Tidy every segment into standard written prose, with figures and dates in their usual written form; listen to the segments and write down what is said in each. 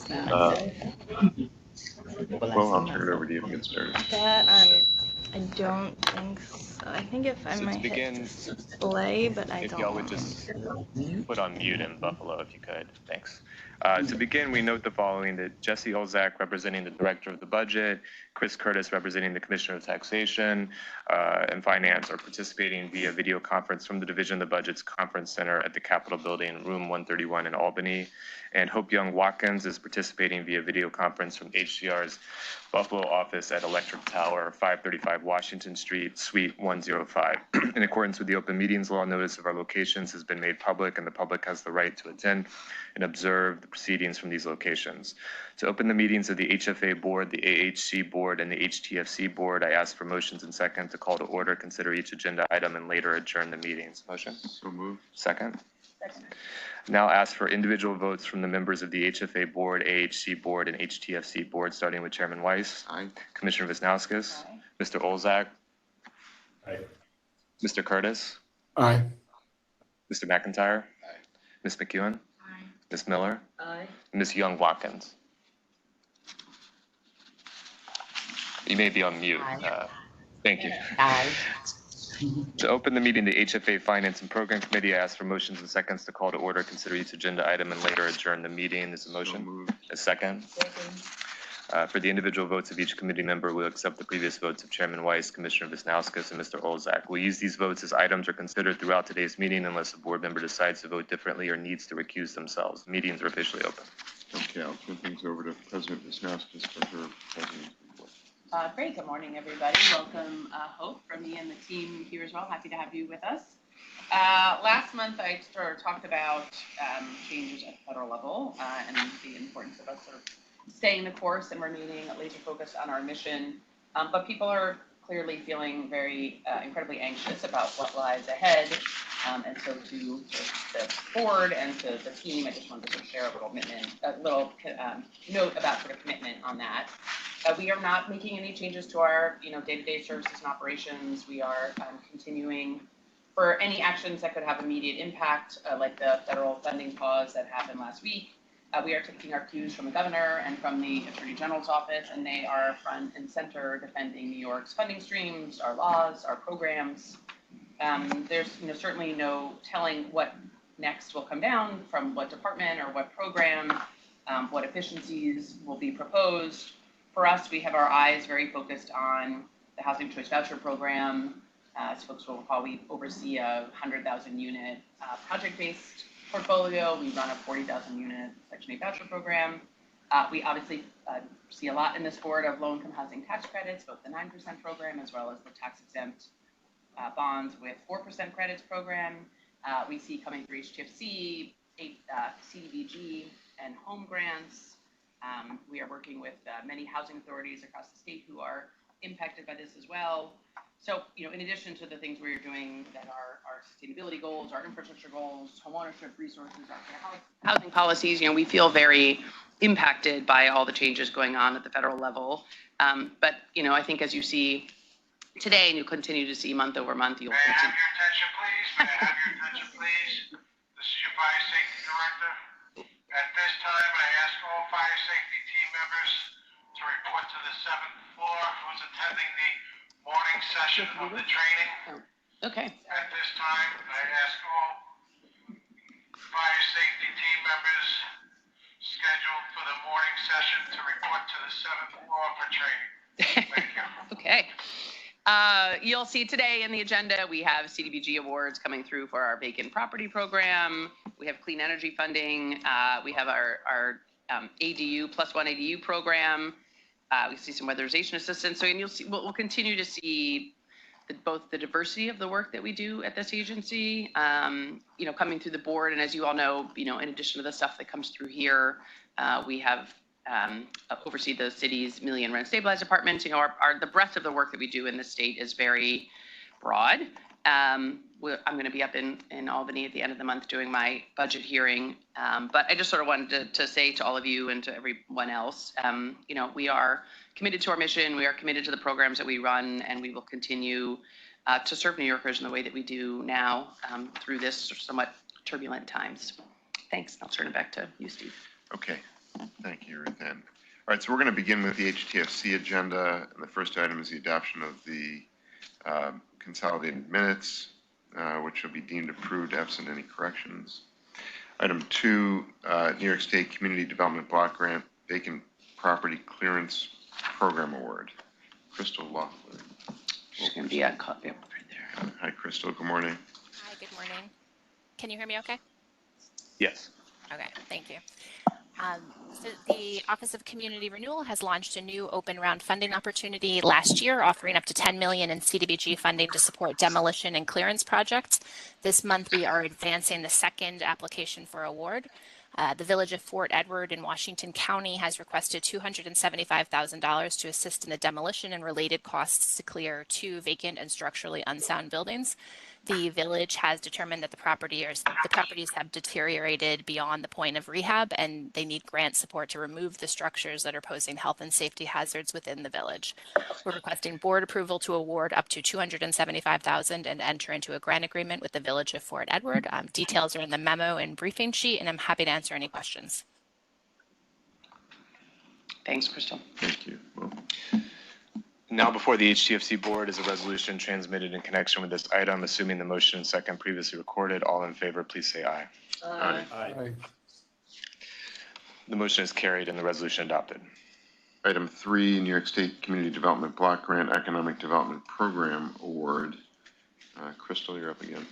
Well, I'll turn it over to you to get started. That I don't think so. I think if I might hit display, but I don't. If y'all would just put on mute in Buffalo if you could. Thanks. To begin, we note the following: that Jesse Olzak, representing the Director of the Budget, Chris Curtis, representing the Commissioner of Taxation and Finance, are participating via video conference from the Division of the Budget's Conference Center at the Capitol Building, room 131 in Albany. And Hope Young Watkins is participating via video conference from HCR's Buffalo office at Electric Tower, 535 Washington Street, Suite 105. In accordance with the Open Meetings Law, notice of our locations has been made public, and the public has the right to attend and observe the proceedings from these locations. To open the meetings of the HFA Board, the AHC Board, and the HTFC Board, I ask for motions and second to call to order, consider each agenda item, and later adjourn the meetings. Motion? So moved. Second? Second. Now ask for individual votes from the members of the HFA Board, AHC Board, and HTFC Board, starting with Chairman Weiss. Aye. Commissioner Wisnauskas. Aye. Mr. Olzak. Aye. Mr. Curtis. Aye. Mr. McIntyre. Aye. Ms. McEwen. Aye. Ms. Miller. Aye. Ms. Young Watkins. You may be on mute. Thank you. Aye. To open the meeting, the HFA Finance and Program Committee, I ask for motions and seconds to call to order, consider each agenda item, and later adjourn the meeting. Is a So motion? moved. A second? Second. For the individual votes of each committee member, we'll accept the previous votes of Chairman Weiss, Commissioner Wisnauskas, and Mr. Olzak. We'll use these votes as items are considered throughout today's meeting unless a board member decides to vote differently or needs to recuse themselves. Meetings are officially open. Okay, I'll turn things over to President Wisnauskas for her president's report. Great. Good morning, everybody. Welcome, Hope, from me and the team here as well. Happy to have you with us. Last month, I sort of talked about changes at the federal level and the importance of us sort of staying the course and remaining laser focused on our mission. But people are clearly feeling very incredibly anxious about what lies ahead. And so to sort of the board and to the team, I just wanted to sort of share a little note about sort of commitment on that. We are not making any changes to our day-to-day services and operations. We are continuing for any actions that could have immediate impact, like the federal funding pause that happened last week. We are taking our cues from the governor and from the Attorney General's office, and they are front and center defending New York's funding streams, our laws, our programs. There's certainly no telling what next will come down from what department or what program, what efficiencies will be proposed. For us, we have our eyes very focused on the Housing Choice Voucher Program. As folks will recall, we oversee a 100,000 unit project-based portfolio. We run a 40,000 unit Section 8 voucher program. We obviously see a lot in this board of low-income housing tax credits, both the 9% program as well as the tax-exempt bonds with 4% credits program. We see coming through HTFC, CDBG, and home grants. We are working with many housing authorities across the state who are impacted by this as well. So, in addition to the things we're doing that are our sustainability goals, our infrastructure goals, homeownership resources, our housing policies, we feel very impacted by all the changes going on at the federal level. But, I think as you see today, and you'll continue to see month over month, you'll continue. May I have your attention, please? May I have your attention, please? This is your Fire Safety Director. At this time, I ask all fire safety team members to report to the 7th floor who's attending the morning session of the training. Okay. At this time, I ask all fire safety team members scheduled for the morning session to report to the 7th floor for training. Thank you. Okay. You'll see today in the agenda, we have CDBG awards coming through for our vacant property program. We have clean energy funding. We have our ADU +1 ADU program. We see some weatherization assistance. So, and you'll see, we'll continue to see both the diversity of the work that we do at this agency, coming through the board. And as you all know, in addition to the stuff that comes through here, we have oversee the city's million rent stabilized apartments. The breadth of the work that we do in the state is very broad. I'm going to be up in Albany at the end of the month doing my budget hearing. But I just sort of wanted to say to all of you and to everyone else, we are committed to our mission. We are committed to the programs that we run, and we will continue to serve New Yorkers in the way that we do now through this somewhat turbulent times. Thanks. I'll turn it back to you, Steve. Okay, thank you. 10. All right, so we're going to begin with the HTFC agenda, and the first item is the adoption of the consolidated minutes, which will be deemed approved absent any corrections. Item 2, New York State Community Development Block Grant Vacant Property Clearance Program Award. Crystal Laughlin. There's going to be a copy up right there. Hi, Crystal. Good morning. Hi, good morning. Can you hear me okay? Yes. Okay, thank you. So the Office of Community Renewal has launched a new open round funding opportunity last year, offering up to $10 million in CDBG funding to support demolition and clearance projects. This month, we are advancing the second application for award. The Village of Fort Edward in Washington County has requested $275,000 to assist in the demolition and related costs to clear 2 vacant and structurally unsound buildings. The village has determined that the properties have deteriorated beyond the point of rehab, and they need grant support to remove the structures that are posing health and safety hazards within the village. We're requesting board approval to award up to $275,000 and enter into a grant agreement with the Village of Fort Edward. Details are in the memo and briefing sheet, and I'm happy to answer any questions. Thanks, Crystal. Thank you. Well, Now before the HTFC board is a resolution transmitted in connection with this item. Assuming the motion and second previously recorded, all in favor, please say aye. aye. Aye. The motion is carried and the resolution adopted. Item 3, New York State Community Development Block Grant Economic Development Program Award. Crystal, you're up again.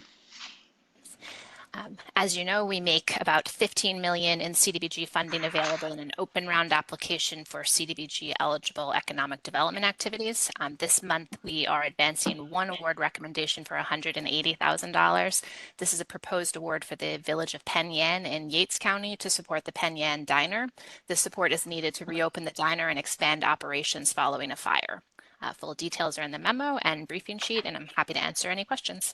As you know, we make about $15 million in CDBG funding available in an open round application for CDBG eligible economic development activities. This month, we are advancing one award recommendation for $180,000. This is a proposed award for the Village of Penn Yan in Yates County to support the Penn Yan Diner. This support is needed to reopen the diner and expand operations following a fire. Full details are in the memo and briefing sheet, and I'm happy to answer any questions.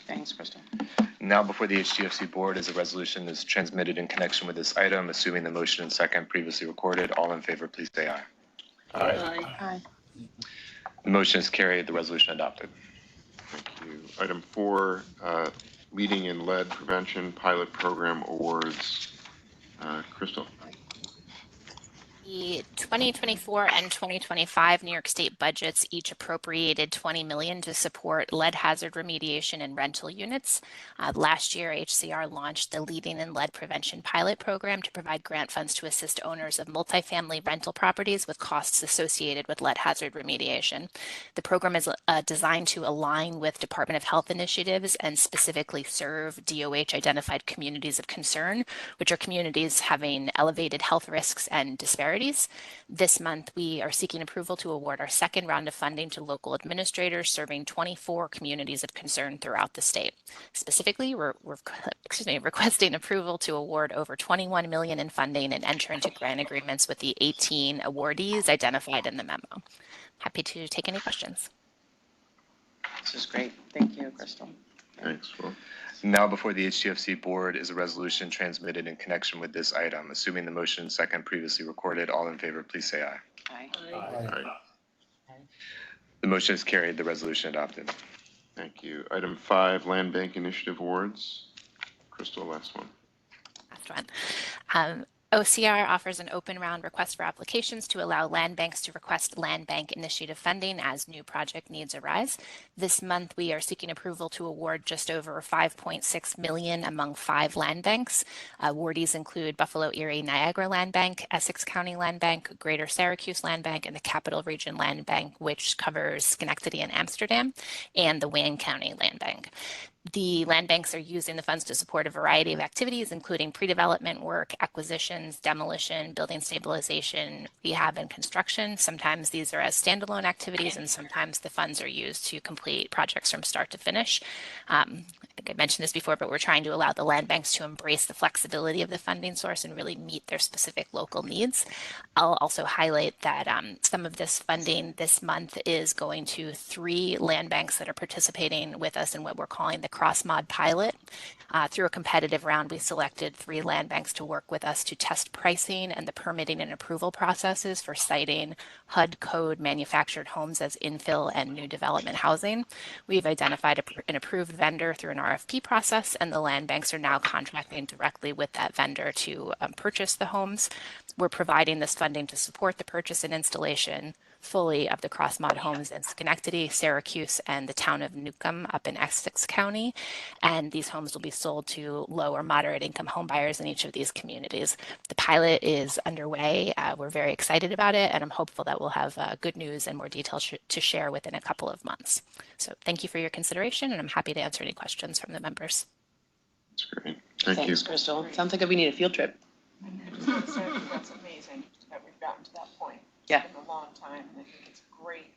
Thanks, Crystal. Now before the HTFC board is a resolution is transmitted in connection with this item. Assuming the motion and second previously recorded, all in favor, please say aye. Aye. The motion is carried, the resolution adopted. Thank you. Item 4, Leading in Lead Prevention Pilot Program Awards. Crystal. The 2024 and 2025 New York State budgets each appropriated $20 million to support lead hazard remediation and rental units. Last year, HCR launched the Leading in Lead Prevention Pilot Program to provide grant funds to assist owners of multifamily rental properties with costs associated with lead hazard remediation. The program is designed to align with Department of Health initiatives and specifically serve DOH-identified communities of concern, which are communities having elevated health risks and disparities. This month, we are seeking approval to award our second round of funding to local administrators serving 24 communities of concern throughout the state. Specifically, we're requesting approval to award over $21 million in funding and enter into grant agreements with the 18 awardees identified in the memo. Happy to take any questions. This is great. Thank you, Crystal. Thanks. Well, Now before the HTFC board is a resolution transmitted in connection with this item. Assuming the motion and second previously recorded, all in favor, please say aye. Aye. aye. The motion is carried, the resolution adopted. Thank you. Item 5, Land Bank Initiative Awards. Crystal, last one. Last one. OCR offers an open round request for applications to allow land banks to request land bank initiative funding as new project needs arise. This month, we are seeking approval to award just over $5.6 million among 5 land banks. Awardees include Buffalo Erie Niagara Land Bank, Essex County Land Bank, Greater Syracuse Land Bank, and the Capital Region Land Bank, which covers Schenectady and Amsterdam, and the Wayne County Land Bank. The land banks are using the funds to support a variety of activities, including pre-development work, acquisitions, demolition, building stabilization, rehab, and construction. Sometimes these are as standalone activities, and sometimes the funds are used to complete projects from start to finish. I think I mentioned this before, but we're trying to allow the land banks to embrace the flexibility of the funding source and really meet their specific local needs. I'll also highlight that some of this funding this month is going to 3 land banks that are participating with us in what we're calling the cross-mod pilot. Through a competitive round, we selected 3 land banks to work with us to test pricing and the permitting and approval processes for siting HUD code manufactured homes as infill and new development housing. We've identified an approved vendor through an RFP process, and the land banks are now contracting directly with that vendor to purchase the homes. We're providing this funding to support the purchase and installation fully of the cross-mod homes in Schenectady, Syracuse, and the town of Newcomb up in Essex County. And these homes will be sold to low or moderate income home buyers in each of these communities. The pilot is underway. We're very excited about it, and I'm hopeful that we'll have good news and more details to share within a couple of months. So thank you for your consideration, and I'm happy to answer any questions from the members. That's great. Thank you. Thanks, Crystal. Sounds like we need a field trip. That's amazing that we've gotten to that point. Yeah. It's been a long time, and I think it's a great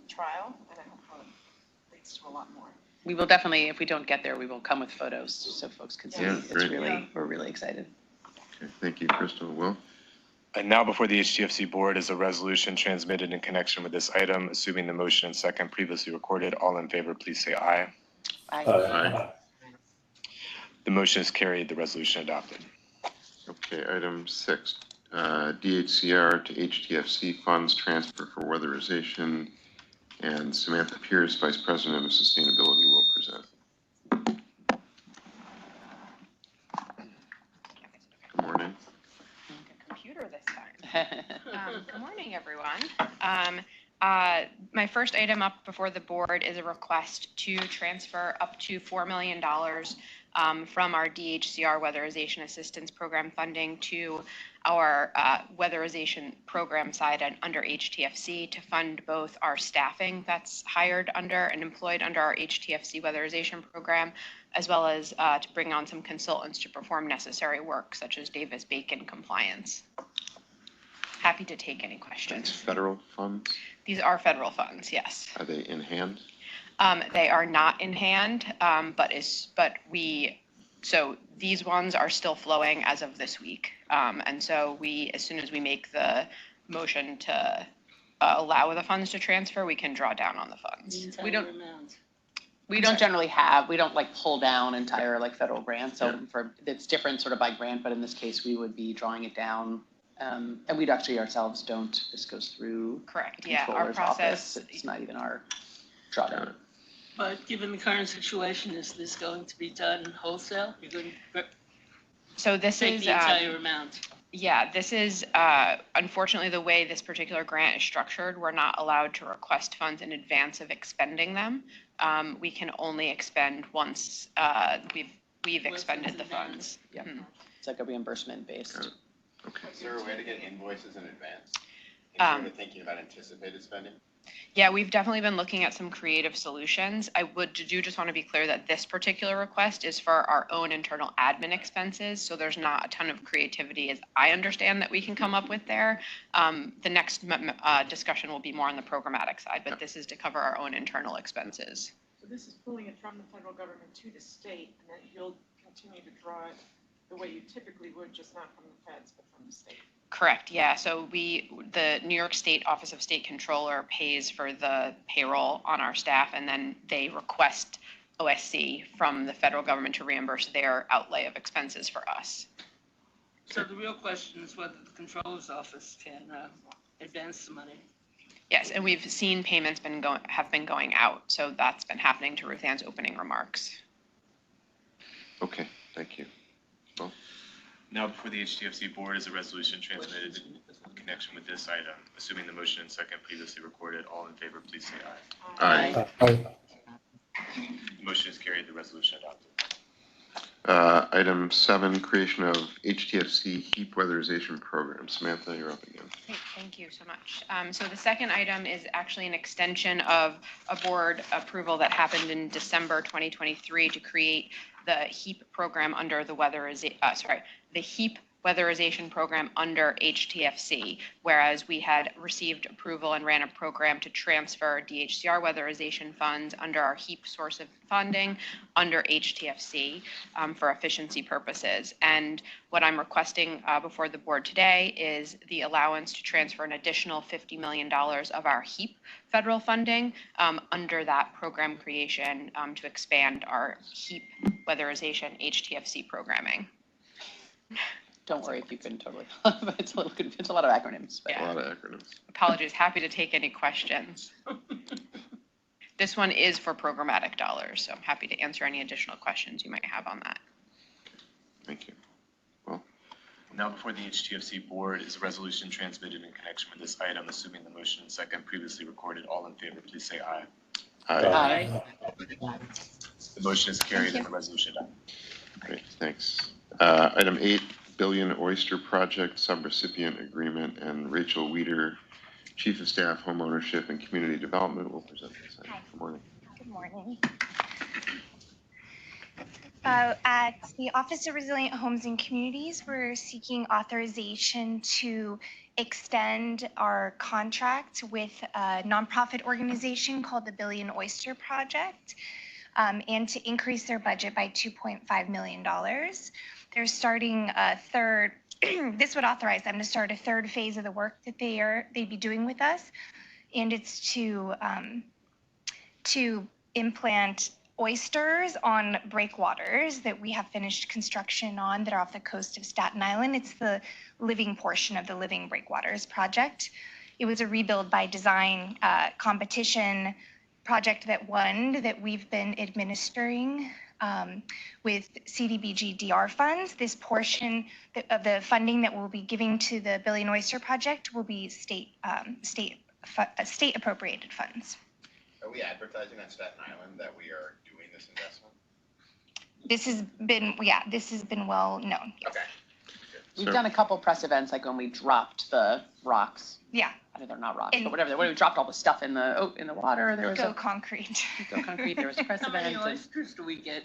trial, and I hope it leads to a lot more. We will definitely, if we don't get there, we will come with photos so folks can see. Yeah, It's great. really, we're really excited. Okay, thank you, Crystal. Will? And now before the HTFC board is a resolution transmitted in connection with this item. Assuming the motion and second previously recorded, all in favor, please say aye. Aye. The motion is carried. The resolution adopted. Okay, item 6, DHCR to HTFC funds transfer for weatherization, and Samantha Pierce, Vice President of Sustainability, will present. Good morning. Computer this time. Good morning, everyone. My first item up before the board is a request to transfer up to $4 million from our DHCR Weatherization Assistance Program funding to our weatherization program side under HTFC to fund both our staffing that's hired under and employed under our HTFC weatherization program, as well as to bring on some consultants to perform necessary work such as Davis-Bacon compliance. Happy to take any questions. That's federal funds? These are federal funds, yes. Are they in hand? They are not in hand, so these ones are still flowing as of this week. And so as soon as we make the motion to allow the funds to transfer, we can draw down on the funds. We don't generally like pull down entire like federal grants. So it's different sort of by grant, but in this case, we would be drawing it down. And we'd actually ourselves this goes through. Correct, the yeah, our controller's process. office. It's not even our drawdown. But given the current situation, is this going to be done wholesale? You're going to So this take is the entire amount? Yeah, this is unfortunately the way this particular grant is structured. We're not allowed to request funds in advance of expending them. We can only expend once we've expended the funds. Yeah, it's like a reimbursement based. Okay. Is there a way to get invoices in advance? Sort of thinking about anticipated spending? Yeah, we've definitely been looking at some creative solutions. I just want to be clear that this particular request is for our own internal admin expenses, so there's not a ton of creativity, as I understand, that we can come up with there. The next discussion will be more on the programmatic side, but this is to cover our own internal expenses. So this is pulling it from the federal government to the state, and then you'll continue to draw it the way you typically would, just not from the feds, but from the state. Correct, yeah. So the New York State Office of State Controller pays for the payroll on our staff, and then they request OSC from the federal government to reimburse their outlay of expenses for us. So the real question is whether the controller's office can advance the money. Yes, and we've seen payments have been going out, so that's been happening to Ruth Ann's opening remarks. Okay, thank you. Well, Now before the HTFC board is a resolution transmitted in connection with this item. Assuming the motion and second previously recorded, all in favor, please say aye. aye. The motion is carried. The resolution adopted. Item 7, creation of HTFC heap weatherization program. Samantha, you're up again. Great, thank you so much. So the second item is actually an extension of a board approval that happened in December 2023 to create the HEAP program under the HEAP weatherization program under HTFC, whereas we had received approval and ran a program to transfer DHCR weatherization funds under our HEAP source of funding under HTFC for efficiency purposes. And what I'm requesting before the board today is the allowance to transfer an additional $50 million of our HEAP federal funding under that program creation to expand our HEAP weatherization HTFC programming. Don't worry if you couldn't totally. It's a lot of acronyms. But. Yeah. A lot of acronyms. Apologies. Happy to take any questions. This one is for programmatic dollars, so I'm happy to answer any additional questions you might have on that. Thank you. Well, now before the HTFC board is a resolution transmitted in connection with this item. Assuming the motion and second previously recorded, all in favor, please say aye. Aye. The motion is carried and the resolution done. Great, thanks. Item 8, Billion Oyster Project Subrecipient Agreement, and Rachel Weeder, Chief of Staff, Home Ownership and Community Development, will present this item. Good morning. Good morning. At the Office of Resilient Homes and Communities, we're seeking authorization to extend our contract with a nonprofit organization called the Billion Oyster Project, and to increase their budget by $2.5 million. They're starting a third, this would authorize them to start a third phase of the work that they'd be doing with us. And it's to implant oysters on breakwaters that we have finished construction on that are off the coast of Staten Island. It's the living portion of the Living Breakwaters project. It was a rebuild by design competition project that won, that we've been administering with CDBG DR funds. This portion of the funding that we'll be giving to the Billion Oyster Project will be state appropriated funds. Are we advertising on Staten Island that we are doing this investment? This has been well known. Yes. Okay. We've done a couple press events, like when we dropped the rocks. Yeah. I mean, they're not rocks, but whatever. When we dropped all the stuff in the water, there was concrete. Go concrete. There was a press event. How many oysters do we get?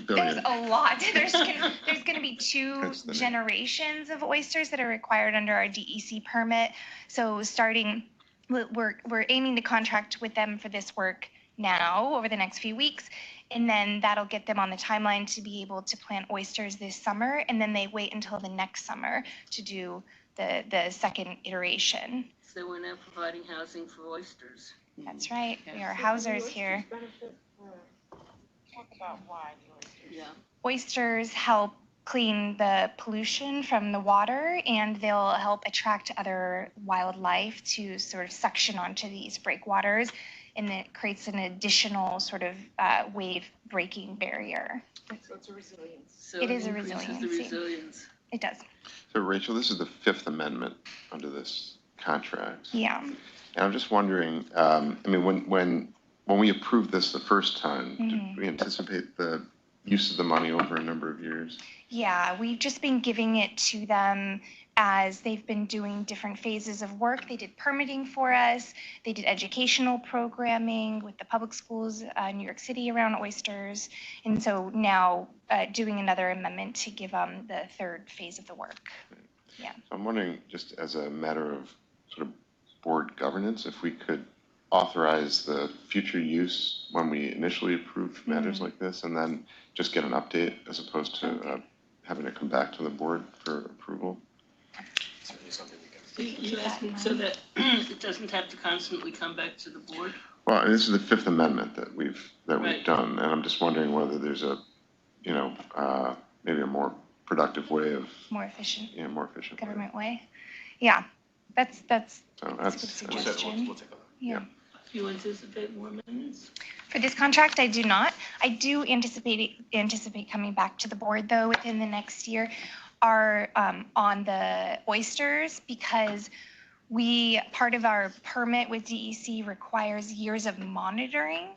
There's a lot. There's going to be 2 generations of oysters that are required under our DEC permit. So starting, we're aiming to contract with them for this work now over the next few weeks. And then that'll get them on the timeline to be able to plant oysters this summer. And then they wait until the next summer to do the second iteration. So we're now providing housing for oysters. That's right. We are housers here. Talk about why the oysters. Yeah. Oysters help clean the pollution from the water, and they'll help attract other wildlife to sort of suction onto these breakwaters, and it creates an additional sort of wave breaking barrier. So it's a resilience. So It is a increases the resiliency. resilience. It does. So Rachel, this is the 5th amendment under this contract. Yeah. And I'm just wondering, I mean, when we approved this the first time, did we anticipate the use of the money over a number of years? Yeah, we've just been giving it to them as they've been doing different phases of work. They did permitting for us. They did educational programming with the public schools in New York City around oysters. And so now doing another amendment to give them the third phase of the work. Yeah. So I'm wondering, just as a matter of sort of board governance, if we could authorize the future use when we initially approved matters like this, and then just get an update as opposed to having to come back to the board for approval. Certainly something we can. You asking so that it doesn't have to constantly come back to the board? Well, and this is the 5th amendment that we've Right. done, and I'm just wondering whether there's a, maybe a more productive way of, More efficient more efficient way. government way. Yeah, that's So a good that's, suggestion. We'll take a look. Yeah. Do you anticipate more minutes? For this contract, I do not. I do anticipate coming back to the board though within the next year, are on the oysters, because part of our permit with DEC requires years of monitoring.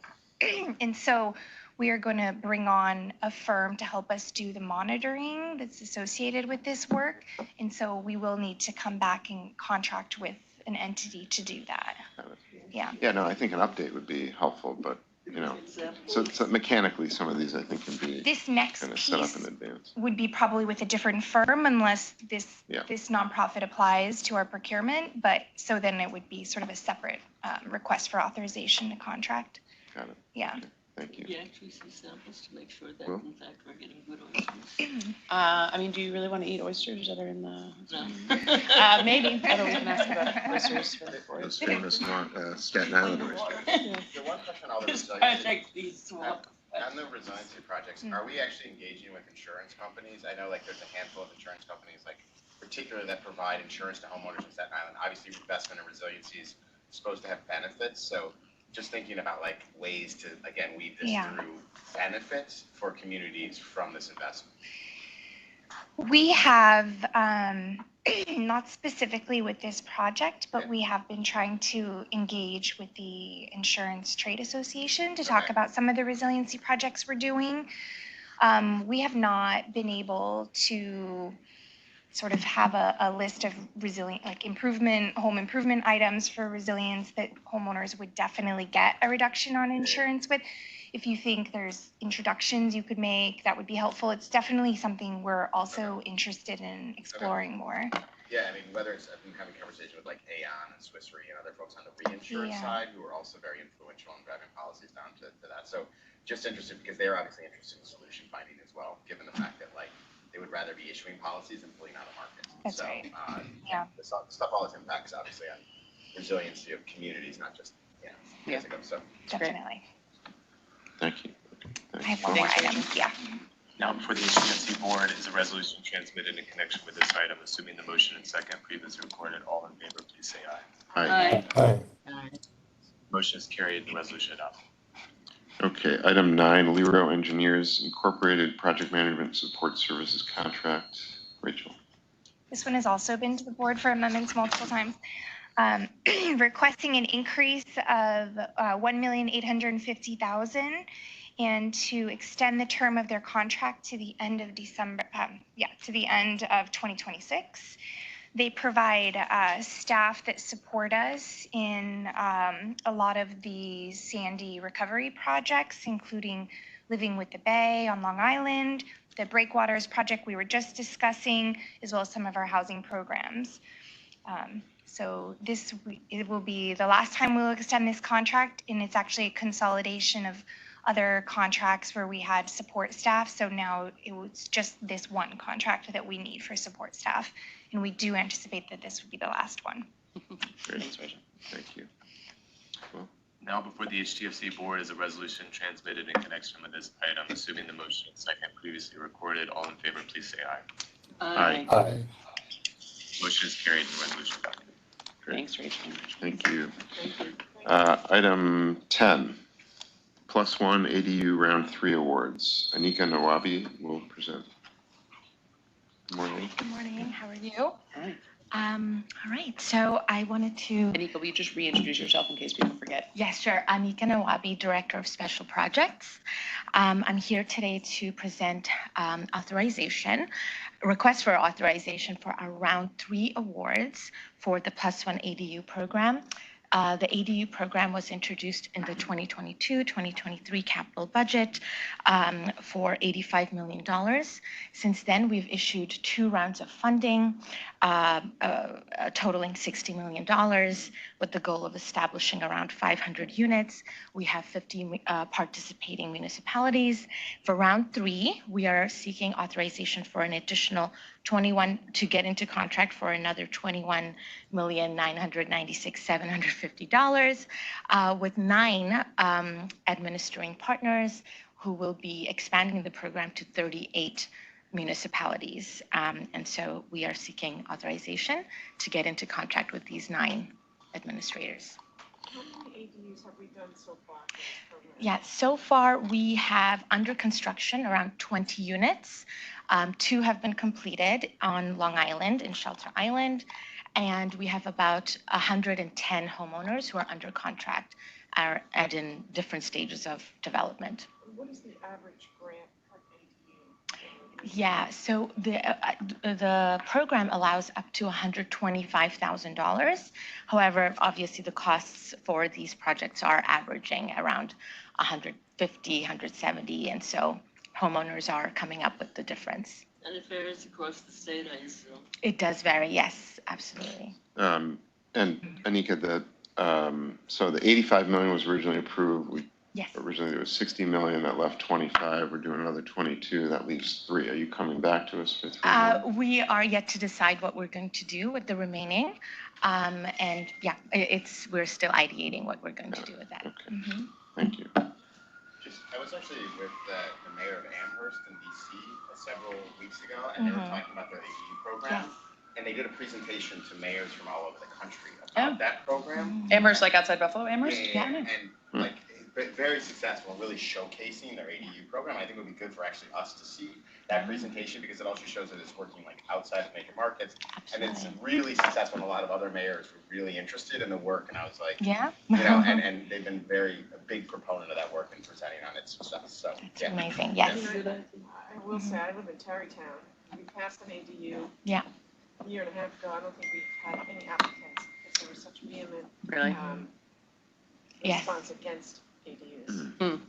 And so we are going to bring on a firm to help us do the monitoring that's associated with this work. And so we will need to come back and contract with an entity to do that. Yeah. Yeah, no, I think an update would be helpful, but you know, so mechanically, some of these I think can be This next kind of set up in piece advance. would be probably with a different firm unless this Yeah. this nonprofit applies to our procurement. But so then it would be sort of a separate request for authorization to contract. Got it. Yeah. Okay. Thank you. You actually see samples to make sure that Well. in fact we're getting good oysters. I mean, do you really want to eat oysters that are in the? No. Maybe. Although we can ask about oysters for the Those famous Staten Island oysters. The one question on the This resiliency, project needs to walk. on the resiliency projects, are we actually engaging with insurance companies? I know like there's a handful of insurance companies, like particularly that provide insurance to homeowners in Staten Island. Obviously, investment in resiliency is supposed to have benefits, so just thinking about like ways to, again, weave this through benefits for communities from this investment. We have, not specifically with this project, but we have been trying to engage with the Insurance Trade Association to talk about some of the resiliency projects we're doing. We have not been able to sort of have a list of resilient, like home improvement items for resilience that homeowners would definitely get a reduction on insurance with. If you think there's introductions you could make, that would be helpful. It's definitely something we're also interested in exploring more. Yeah, I mean, whether it's, I've been having a conversation with like Aon and Swiss Re and other folks on the reinsurance side who are also very influential in driving policies down to that. So just interested because they're obviously interested in solution finding as well, given the fact that like they would rather be issuing policies than pulling out a market. That's right. The stuff always impacts obviously on resiliency of communities, not just, you know, so. Definitely. Thank you. I have one more item. Yeah. Now before the HTFC board is a resolution transmitted in connection with this item, assuming the motion and second previously recorded. All in favor, please say aye. Aye. Motion is carried. The resolution adopted. Okay, item 9, Lero Engineers Incorporated Project Management Support Services Contract. Rachel. This one has also been to the board for amendments multiple times. Requesting an increase of $1,850,000 and to extend the term of their contract to the end of December, to the end of 2026. They provide staff that support us in a lot of the Sandy recovery projects, including Living with the Bay on Long Island, the Breakwaters project we were just discussing, as well as some of our housing programs. So it will be the last time we'll extend this contract, and it's actually a consolidation of other contracts where we had support staff. So now it was just this one contract that we need for support staff. And we do anticipate that this would be the last one. Great. Thank you. Well. Now before the HTFC board is a resolution transmitted in connection with this item, assuming the motion and second previously recorded. All in favor, please say aye. Aye. Motion is carried and the resolution adopted. Thanks, Rachel. Thank you. Item 10, +1 ADU Round 3 Awards. Anika Nawabi will present. Good morning. Good morning. How are you? Hi. All right. So I wanted to. Anika, will you just reintroduce yourself in case people forget? Yes, sure. Anika Nawabi, Director of Special Projects. I'm here today to present request for authorization for our Round 3 awards for the +1 ADU program. The ADU program was introduced in the 2022-2023 capital budget for $85 million. Since then, we've issued 2 rounds of funding, totaling $60 million, with the goal of establishing around 500 units. We have 50 participating municipalities. For Round 3, we are seeking authorization for an additional 21 to get into contract for another $21,996,750 with 9 administering partners who will be expanding the program to 38 municipalities. And so we are seeking authorization to get into contract with these 9 administrators. How many ADUs have we done so far for this program? Yeah, so far we have under construction around 20 units. 2 have been completed on Long Island and Shelter Island, and we have about 110 homeowners who are under contract and in different stages of development. What is the average grant per ADU? Yeah, so the program allows up to $125,000. However, obviously the costs for these projects are averaging around 150, 170, and so homeowners are coming up with the difference. And it varies across the state, I assume. It does vary, yes, absolutely. And Anika, so the 85 million was originally approved. Yes. Originally there was 60 million, that left 25. We're doing another 22, that leaves 3. Are you coming back to us for 3 more? We are yet to decide what we're going to do with the remaining. And yeah, we're still ideating what we're going to do with that. Okay. Mm-hmm. Thank you. I was actually with the mayor of Amherst in DC several weeks ago, and they were talking about their ADU program. Yes. And they did a presentation to mayors from all over the country about that program. Amherst, like outside Buffalo, Amherst? Yeah. And like very successful, really showcasing their ADU program. I think it would be good for actually us to see that presentation because it also shows that it's working like outside of major markets. Absolutely. And it's really successful, and a lot of other mayors were really interested in the work. And I was like, yeah, and they've been a big proponent of that work and presenting on its stuff. So it's amazing. Yes. I will say, I live in Tarrytown. We passed an ADU. Yeah. A year and a half ago. I don't think we've had any applicants because there was such vehement Really? response against ADUs.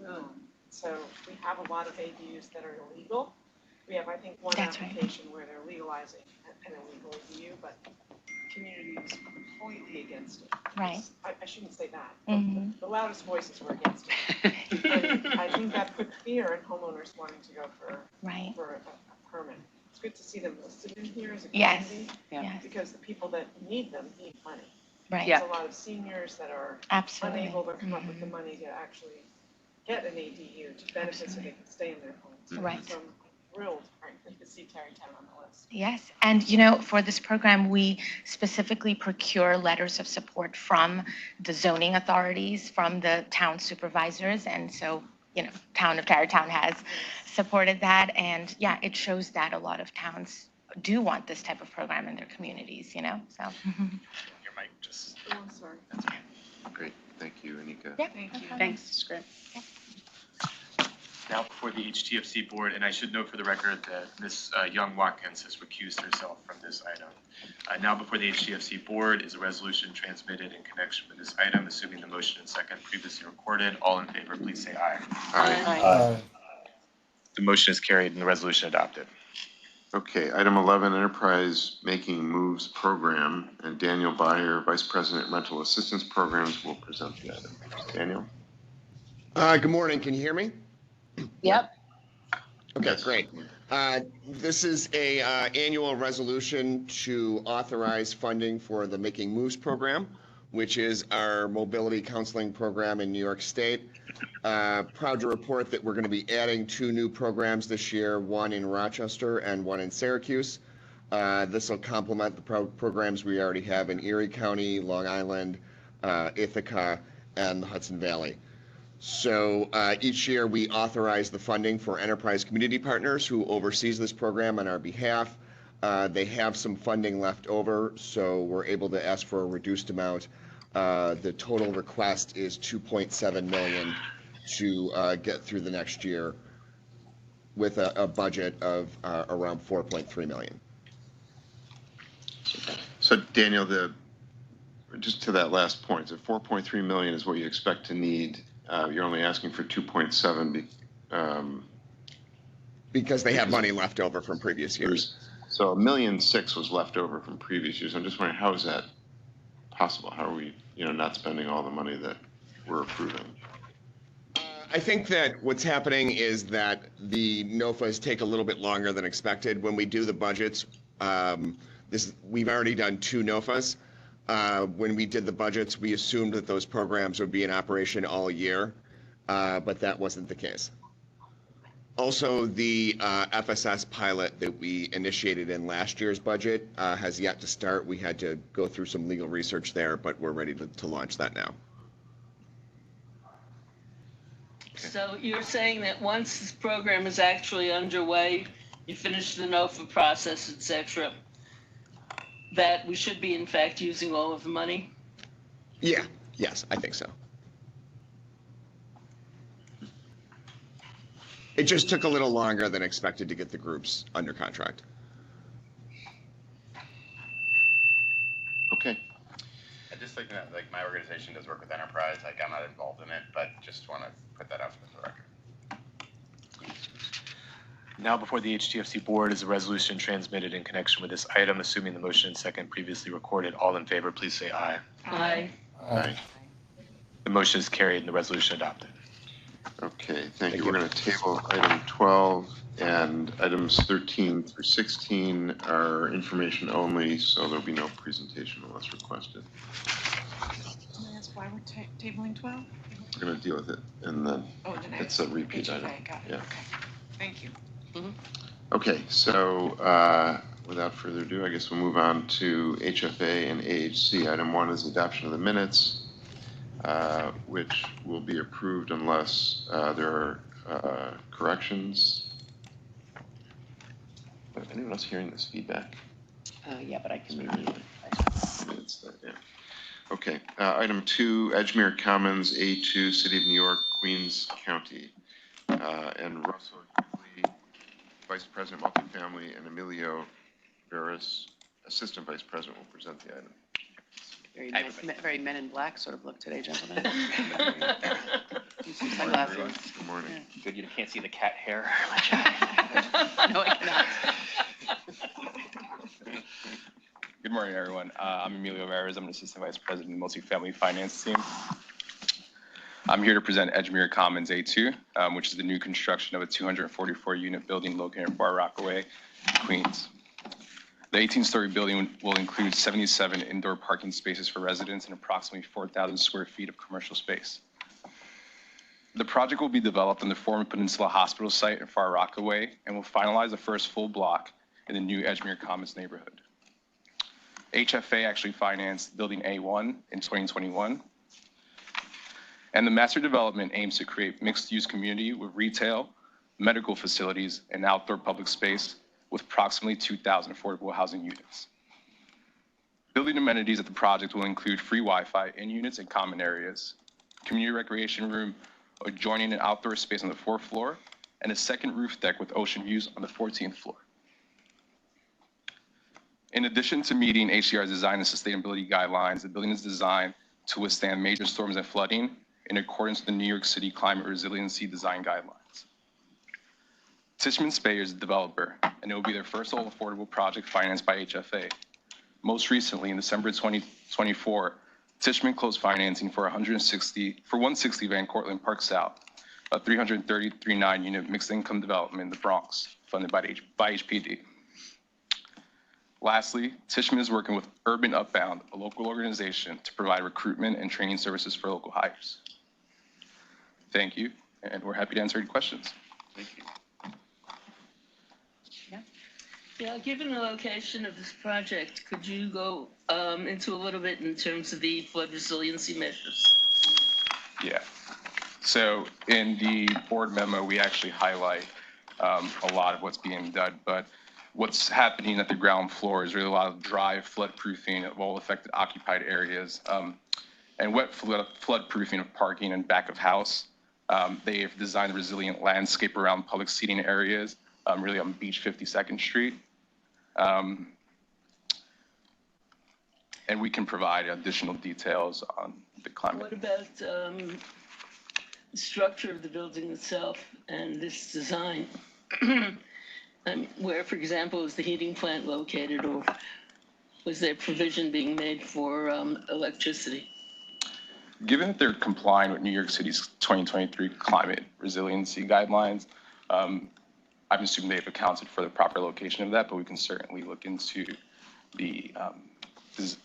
So we have a lot of ADUs that are illegal. We have, I think, one application where they're legalizing an illegal ADU, but the community was completely against it. Right. I shouldn't say that. The loudest voices were against it. And I think that put fear in homeowners wanting to go for a permit. It's good to see them listed in here as a community. Yes. Because the people that need them need money. Right. There's a lot of seniors that are Absolutely. unable to come up with the money to actually get an ADU to benefit so they can stay in their homes. Right. So I'm thrilled, frankly, to see Tarrytown on the list. Yes, and for this program, we specifically procure letters of support from the zoning authorities, from the town supervisors, and so, town of Tarrytown has supported that, and yeah, it shows that a lot of towns do want this type of program in their communities, so. Your mic just. Oh, I'm sorry. Great. Thank you, Anika. Yeah. Thank you. Thanks, it's great. Now before the HTFC board, and I should note for the record that Ms. Young Watkins has recused herself from this item. Now before the HTFC board is a resolution transmitted in connection with this item, assuming the motion and second previously recorded. All in favor, please say aye. Aye. The motion is carried and the resolution adopted. Okay, item 11, Enterprise Making Moves Program, and Daniel Byer, Vice President, Rental Assistance Programs, will present the item. Daniel? Good morning. Can you hear me? Yep. Okay, great. This is a annual resolution to authorize funding for the Making Moves program, which is our mobility counseling program in New York State. Proud to report that we're going to be adding 2 new programs this year, one in Rochester and one in Syracuse. This will complement the programs we already have in Erie County, Long Island, Ithaca, and the Hudson Valley. So each year we authorize the funding for Enterprise Community Partners, who oversees this program on our behalf. They have some funding left over, so we're able to ask for a reduced amount. The total request is $2.7 million to get through the next year, with a budget of around $4.3 million. So Daniel, just to that last point, so 4.3 million is what you expect to need. You're only asking for 2.7 because they have money left over from previous years. So $1.6 million was left over from previous years. I'm just wondering, how is that possible? How are we, not spending all the money that we're approving? I think that what's happening is that the NOFAs take a little bit longer than expected. When we do the budgets, we've already done 2 NOFAs. When we did the budgets, we assumed that those programs would be in operation all year, but that wasn't the case. Also, the FSS pilot that we initiated in last year's budget has yet to start. We had to go through some legal research there, but we're ready to launch that now. So you're saying that once this program is actually underway, you finish the NOFA process, et cetera, that we should be in fact using all of the money? Yeah, yes, I think so. It just took a little longer than expected to get the groups under contract. Okay. I'd just like to know, like, my organization does work with enterprise, like, I'm not involved in it, but just want to put that out for the record. Now before the HTFC board is a resolution transmitted in connection with this item. Assuming the motion and second previously recorded, all in favor, please say aye. Aye. Aye. The motion is carried and the resolution adopted. Okay, thank you. We're going to table item 12, and items 13 through 16 are information only, so there'll be no presentation unless requested. Can I ask why we're tabling 12? We're going to deal with it, and then it's a repeat HFA, item. got it. Yeah. Okay. Thank you. Okay, so without further ado, I guess we'll move on to HFA and AHC. Item 1 is adoption of the minutes, which will be approved unless there are corrections. Anyone else hearing this feedback? Yeah, but I can read it. Yeah. Okay, item 2, Edgemere Commons, A2, City of New York, Queens County. And Russell Lee, Vice President Multifamily, and Emilio Veras, Assistant Vice President, will present the item. Very men in black sort of look today, gentlemen. Good morning, everyone. Good morning. Yeah. Good, you can't see the cat hair. No, I cannot. Good morning, everyone. I'm Emilio Veras. I'm an Assistant Vice President of the Multifamily Finance Team. I'm here to present Edgemere Commons A2, which is the new construction of a 244-unit building located in Far Rockaway, Queens. The 18-story building will include 77 indoor parking spaces for residents and approximately 4,000 square feet of commercial space. The project will be developed on the former Peninsula Hospital site in Far Rockaway and will finalize the first full block in the new Edgemere Commons neighborhood. HFA actually financed Building A1 in 2021. And the master development aims to create mixed-use community with retail, medical facilities, and outdoor public space with approximately 2,000 affordable housing units. Building amenities at the project will include free Wi-Fi in units and common areas, community recreation room adjoining an outdoor space on the 4th floor, and a second roof deck with ocean views on the 14th floor. In addition to meeting HDR's design and sustainability guidelines, the building is designed to withstand major storms and flooding in accordance with the New York City Climate Resiliency Design Guidelines. Tishman Speyer is the developer, and it will be their first all affordable project financed by HFA. Most recently, in December 2024, Tishman closed financing for 160 Van Cortlandt Park South, a 339-unit mixed-income development in the Bronx, funded by HPD. Lastly, Tishman is working with Urban Upbound, a local organization, to provide recruitment and training services for local hires. Thank you, and we're happy to answer any questions. Thank you. Yeah, given the location of this project, could you go into a little bit in terms of the flood resiliency measures? Yeah. So in the board memo, we actually highlight a lot of what's being done, but what's happening at the ground floor is really a lot of dry floodproofing of all affected occupied areas and wet floodproofing of parking and back of house. They've designed a resilient landscape around public seating areas, really on Beach 52nd Street. And we can provide additional details on the climate. What about the structure of the building itself and this design? Where, for example, is the heating plant located, or was there provision being made for electricity? Given that they're complying with New York City's 2023 climate resiliency guidelines, I'm assuming they've accounted for the proper location of that, but we can certainly look into the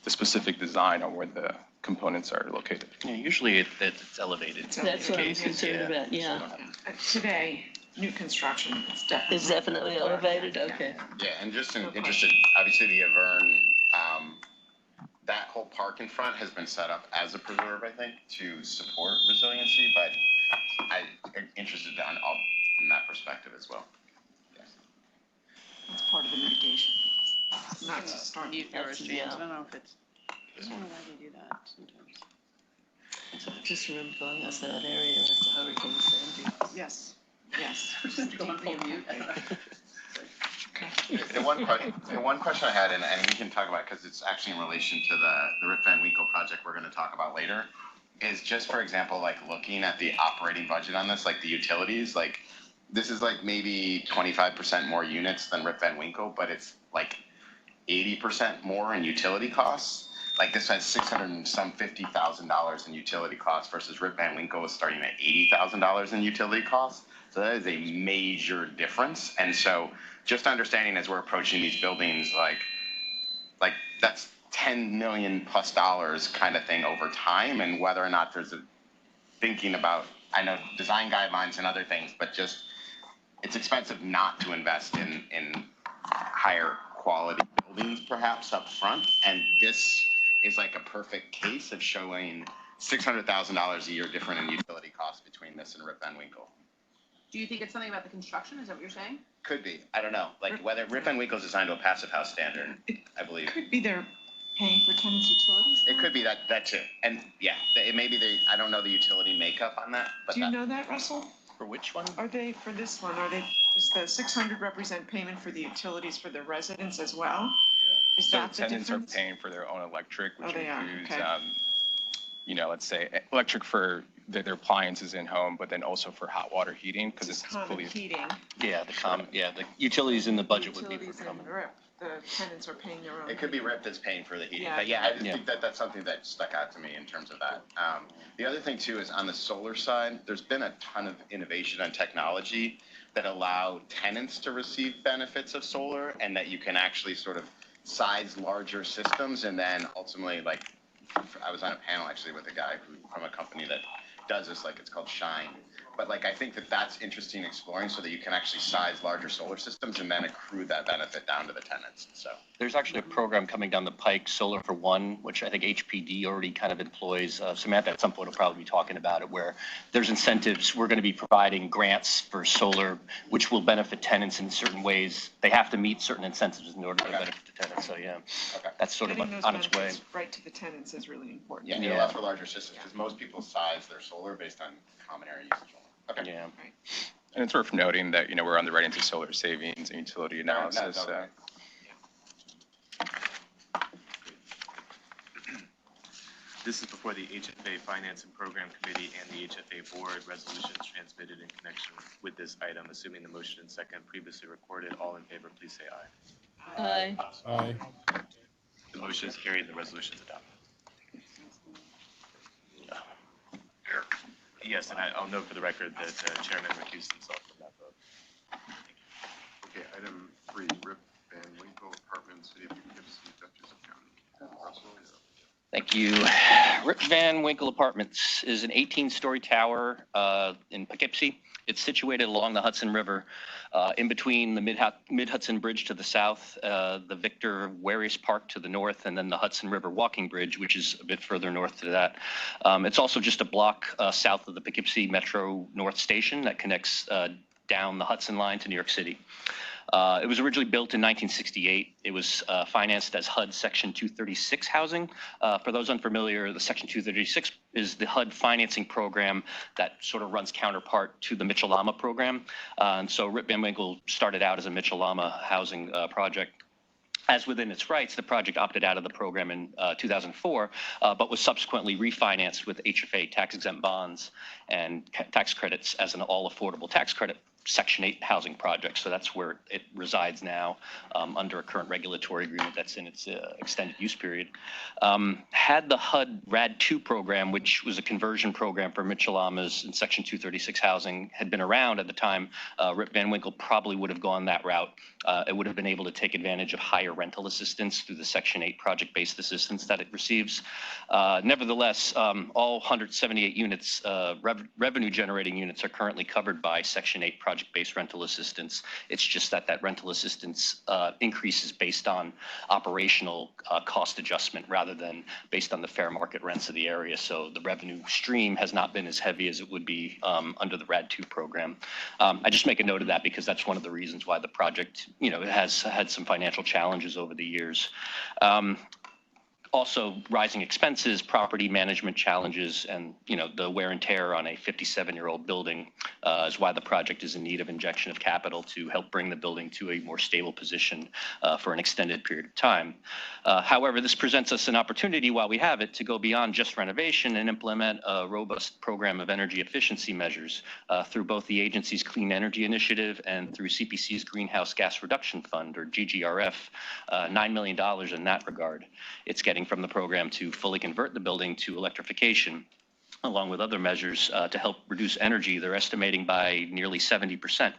specific design on where the components are located. Yeah, usually it's elevated. That's what I'm concerned about, yeah. Today, new construction is definitely elevated, okay. Yeah, and just interested, obviously the Avern, that whole park in front has been set up as a preserve, I think, to support resiliency, but I'm interested in that perspective as well. Yes. It's part of the mitigation. Not to start. I don't know if it's, I don't know why they do that sometimes. I just remember going up that area with the Hurricane Sandy. Yes. Yes. The one question I had, and we can talk about, because it's actually in relation to the Rip Van Winkle project we're going to talk about later, is just, for example, like looking at the operating budget on this, like the utilities, like this is like maybe 25% more units than Rip Van Winkle, but it's like 80% more in utility costs. Like this has $650,000 in utility costs versus Rip Van Winkle is starting at $80,000 in utility costs. So that is a major difference. And so just understanding as we're approaching these buildings, like that's $10 million plus kind of thing over time, and whether or not there's a thinking about, I know design guidelines and other things, but just it's expensive not to invest in higher quality buildings perhaps up front. And this is like a perfect case of showing $600,000 a year different in utility costs between this and Rip Van Winkle. Do you think it's something about the construction? Is that what you're saying? Could be. I don't know. Like whether Rip Van Winkle is designed to a passive house standard, I believe. Could be they're paying for tenants' utilities. It could be that too. And yeah, it may be I don't know the utility makeup on that. But do you know that, Russell? For which one? Are they, for this one, does the 600 represent payment for the utilities for the residents as well? Yeah. Is so that the tenants difference? are paying for their own electric, which includes, okay. You know, let's say electric for their appliances in home, but then also for hot water heating because it's fully heating. Yeah, the utilities in the budget would be for common. RIP. The tenants are paying their own. It could be RIP that's paying for the heating. Yeah. But yeah, I just think that's something that stuck out to me in terms of that. The other thing too is on the solar side, there's been a ton of innovation and technology that allow tenants to receive benefits of solar, and that you can actually sort of size larger systems, and then ultimately, like, I was on a panel actually with a guy from a company that does this, like it's called Shine. But like, I think that's interesting exploring so that you can actually size larger solar systems and then accrue that benefit down to the tenants. So there's actually a program coming down the pike, Solar for One, which I think HPD already kind of employs. Samantha at some point will probably be talking about it, where there's incentives. We're going to be providing grants for solar, which will benefit tenants in certain ways. They have to meet certain incentives in order to benefit the tenants. So yeah, that's sort of on its way. Right to the tenants is really important. Yeah, it allows for larger systems because most people size their solar based on common area usage. Okay. Yeah. Right. And it's worth noting that, you know, we're underwriting to solar savings and utility analysis. This is before the HFA Finance and Program Committee and the HFA Board. Resolutions transmitted in connection with this item. Assuming the motion and second previously recorded, all in favor, please say aye. Aye. Aye. The motion is carried and the resolution is adopted. Yes, and I'll note for the record that Chairman recused himself from that vote. Okay, item 3, Rip Van Winkle Apartment, City of Poughkeepsie, Dutchess County. Russell? Thank you. Rip Van Winkle Apartments is an 18-story tower in Poughkeepsie. It's situated along the Hudson River, in between the Mid-Hudson Bridge to the south, the Victor Warius Park to the north, and then the Hudson River Walking Bridge, which is a bit further north to that. It's also just a block south of the Poughkeepsie Metro North Station that connects down the Hudson line to New York City. It was originally built in 1968. It was financed as HUD Section 236 housing. For those unfamiliar, the Section 236 is the HUD financing program that sort of runs counterpart to the Mitchell-Lama program. And so Rip Van Winkle started out as a Mitchell-Lama housing project. As within its rights, the project opted out of the program in 2004, but was subsequently refinanced with HFA tax-exempt bonds and tax credits as an all-affordable tax credit Section 8 housing project. So that's where it resides now under a current regulatory agreement that's in its extended use period. Had the HUD RAD 2 program, which was a conversion program for Mitchell-Lamas in Section 236 housing, had been around at the time, Rip Van Winkle probably would have gone that route. It would have been able to take advantage of higher rental assistance through the Section 8 project-based assistance that it receives. Nevertheless, all 178 units, revenue-generating units, are currently covered by Section 8 project-based rental assistance. It's just that rental assistance increases based on operational cost adjustment rather than based on the fair market rents of the area. So the revenue stream has not been as heavy as it would be under the RAD 2 program. I just make a note of that because that's one of the reasons why the project, you know, it has had some financial challenges over the years. Also, rising expenses, property management challenges, and the wear and tear on a 57-year-old building is why the project is in need of injection of capital to help bring the building to a more stable position for an extended period of time. However, this presents us an opportunity while we have it to go beyond just renovation and implement a robust program of energy efficiency measures through both the agency's Clean Energy Initiative and through CPC's Greenhouse Gas Reduction Fund, or GGRF, $9 million in that regard. It's getting from the program to fully convert the building to electrification, along with other measures to help reduce energy. They're estimating by nearly 70%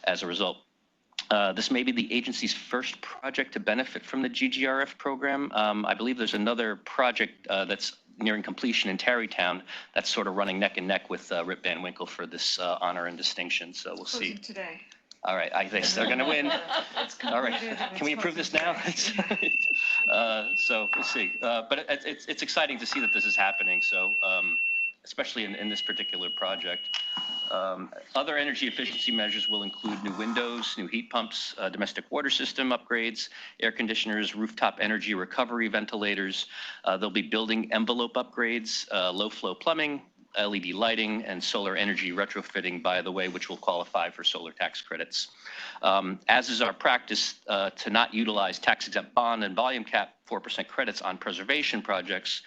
as a result. This may be the agency's first project to benefit from the GGRF program. I believe there's another project that's nearing completion in Tarrytown that's sort of running neck and neck with Rip Van Winkle for this honor and distinction. So we'll see. Today. All right, I think they're going to win. All right, can we approve this now? So we'll see. But it's exciting to see that this is happening. So especially in this particular project. Other energy efficiency measures will include new windows, new heat pumps, domestic water system upgrades, air conditioners, rooftop energy recovery ventilators. There'll be building envelope upgrades, low flow plumbing, LED lighting, and solar energy retrofitting, by the way, which will qualify for solar tax credits. As is our practice to not utilize tax-exempt bond and volume cap 4% credits on preservation projects,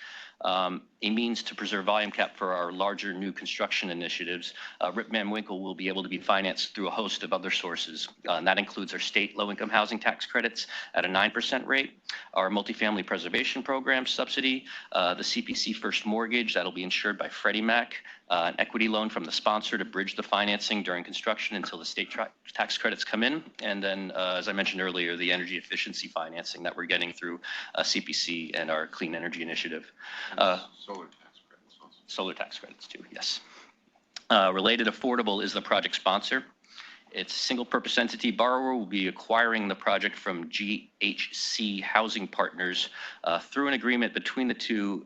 a means to preserve volume cap for our larger new construction initiatives, Rip Van Winkle will be able to be financed through a host of other sources. And that includes our state low-income housing tax credits at a 9% rate, our multifamily preservation program subsidy, the CPC first mortgage that'll be insured by Freddie Mac, an equity loan from the sponsor to bridge the financing during construction until the state tax credits come in. And then, as I mentioned earlier, the energy efficiency financing that we're getting through CPC and our Clean Energy Initiative. Solar tax credits also. Solar tax credits too, yes. Related Affordable is the project sponsor. Its single-purpose entity borrower will be acquiring the project from GHC Housing Partners through an agreement between the two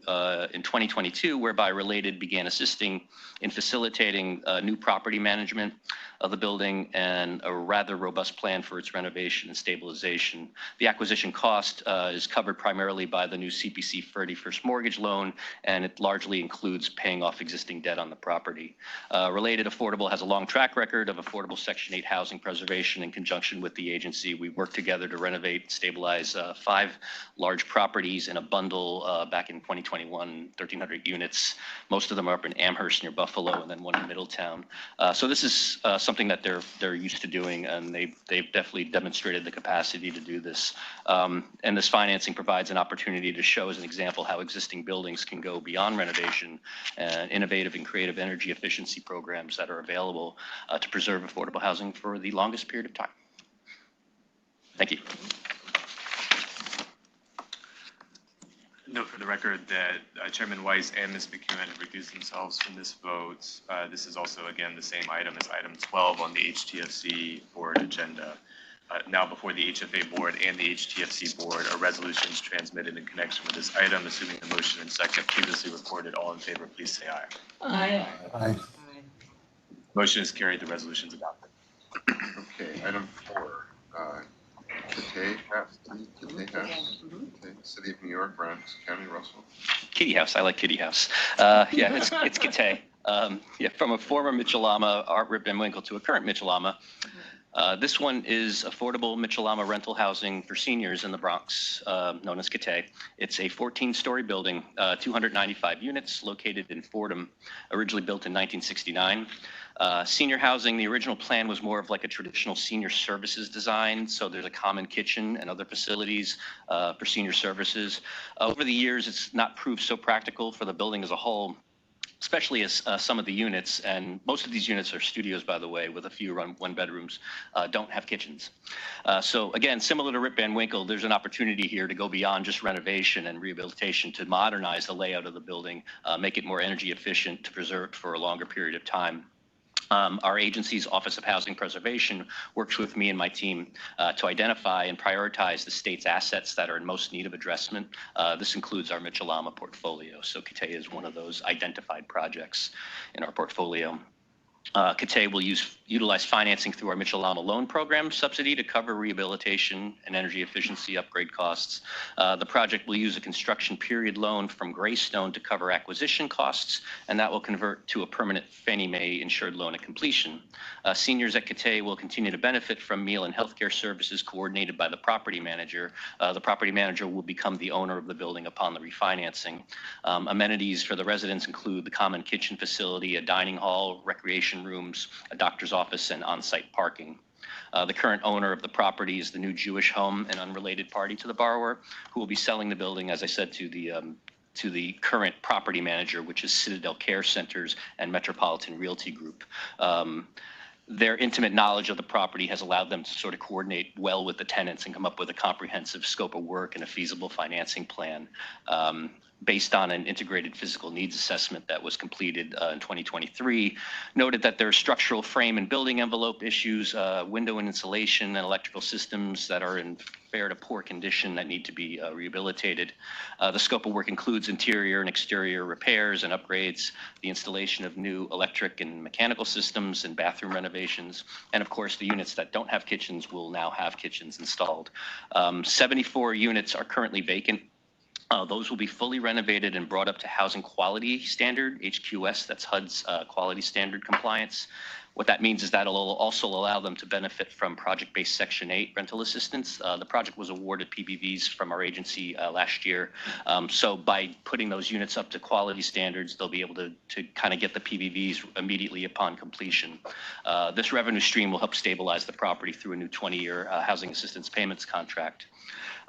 in 2022, whereby Related began assisting in facilitating new property management of the building and a rather robust plan for its renovation and stabilization. The acquisition cost is covered primarily by the new CPC Freddie First Mortgage loan, and it largely includes paying off existing debt on the property. Related Affordable has a long track record of affordable Section 8 housing preservation in conjunction with the agency. We worked together to renovate and stabilize 5 large properties in a bundle back in 2021, 1,300 units. Most of them are up in Amherst near Buffalo, and then one in Middletown. So this is something that they're used to doing, and they've definitely demonstrated the capacity to do this. And this financing provides an opportunity to show as an example how existing buildings can go beyond renovation and innovative and creative energy efficiency programs that are available to preserve affordable housing for the longest period of time. Thank you. Note for the record that Chairman Weiss and Ms. McEwen have recused themselves from this vote. This is also, again, the same item as item 12 on the HTFC board agenda. Now before the HFA board and the HTFC board are resolutions transmitted in connection with this item. Assuming the motion and second previously recorded, all in favor, please say aye. Aye. Aye. Motion is carried. The resolution is adopted. Okay, item 4. Kitty House, City of New York, Bronx County, Russell. Kitty House, I like Kitty House. Yeah, it's Kitty. Yeah, from a former Mitchell-Lama, Art Rip Van Winkle, to a current Mitchell-Lama. This one is affordable Mitchell-Lama rental housing for seniors in the Bronx, known as Kitty. It's a 14-story building, 295 units, located in Fordham, originally built in 1969. Senior housing, the original plan was more of like a traditional senior services design. So there's a common kitchen and other facilities for senior services. Over the years, it's not proved so practical for the building as a whole, especially as some of the units, and most of these units are studios, by the way, with a few one bedrooms, don't have kitchens. So again, similar to Rip Van Winkle, there's an opportunity here to go beyond just renovation and rehabilitation to modernize the layout of the building, make it more energy efficient, to preserve it for a longer period of time. Our agency's Office of Housing Preservation works with me and my team to identify and prioritize the state's assets that are in most need of addressment. This includes our Mitchell-Lama portfolio. So Kitty is one of those identified projects in our portfolio. Catay will utilize financing through our Mitchell-Lama loan program subsidy to cover rehabilitation and energy efficiency upgrade costs. The project will use a construction period loan from Greystone to cover acquisition costs, and that will convert to a permanent Fannie Mae insured loan at completion. Seniors at Catay will continue to benefit from meal and healthcare services coordinated by the property manager. The property manager will become the owner of the building upon the refinancing. Amenities for the residents include the common kitchen facility, a dining hall, recreation rooms, a doctor's office, and on-site parking. The current owner of the property is the new Jewish Home, an unrelated party to the borrower, who will be selling the building, as I said, to the current property manager, which is Citadel Care Centers and Metropolitan Realty Group. Their intimate knowledge of the property has allowed them to sort of coordinate well with the tenants and come up with a comprehensive scope of work and a feasible financing plan. Based on an integrated physical needs assessment that was completed in 2023, noted that there are structural frame and building envelope issues, window and insulation and electrical systems that are in fair to poor condition that need to be rehabilitated. The scope of work includes interior and exterior repairs and upgrades, the installation of new electric and mechanical systems and bathroom renovations, and of course the units that don't have kitchens will now have kitchens installed. 74 units are currently vacant. Those will be fully renovated and brought up to housing quality standard, HQS, that's HUD's quality standard compliance. What that means is that it'll also allow them to benefit from project-based Section 8 rental assistance. The project was awarded PBVs from our agency last year. So by putting those units up to quality standards, they'll be able to kind of get the PBVs immediately upon completion. This revenue stream will help stabilize the property through a new 20-year housing assistance payments contract.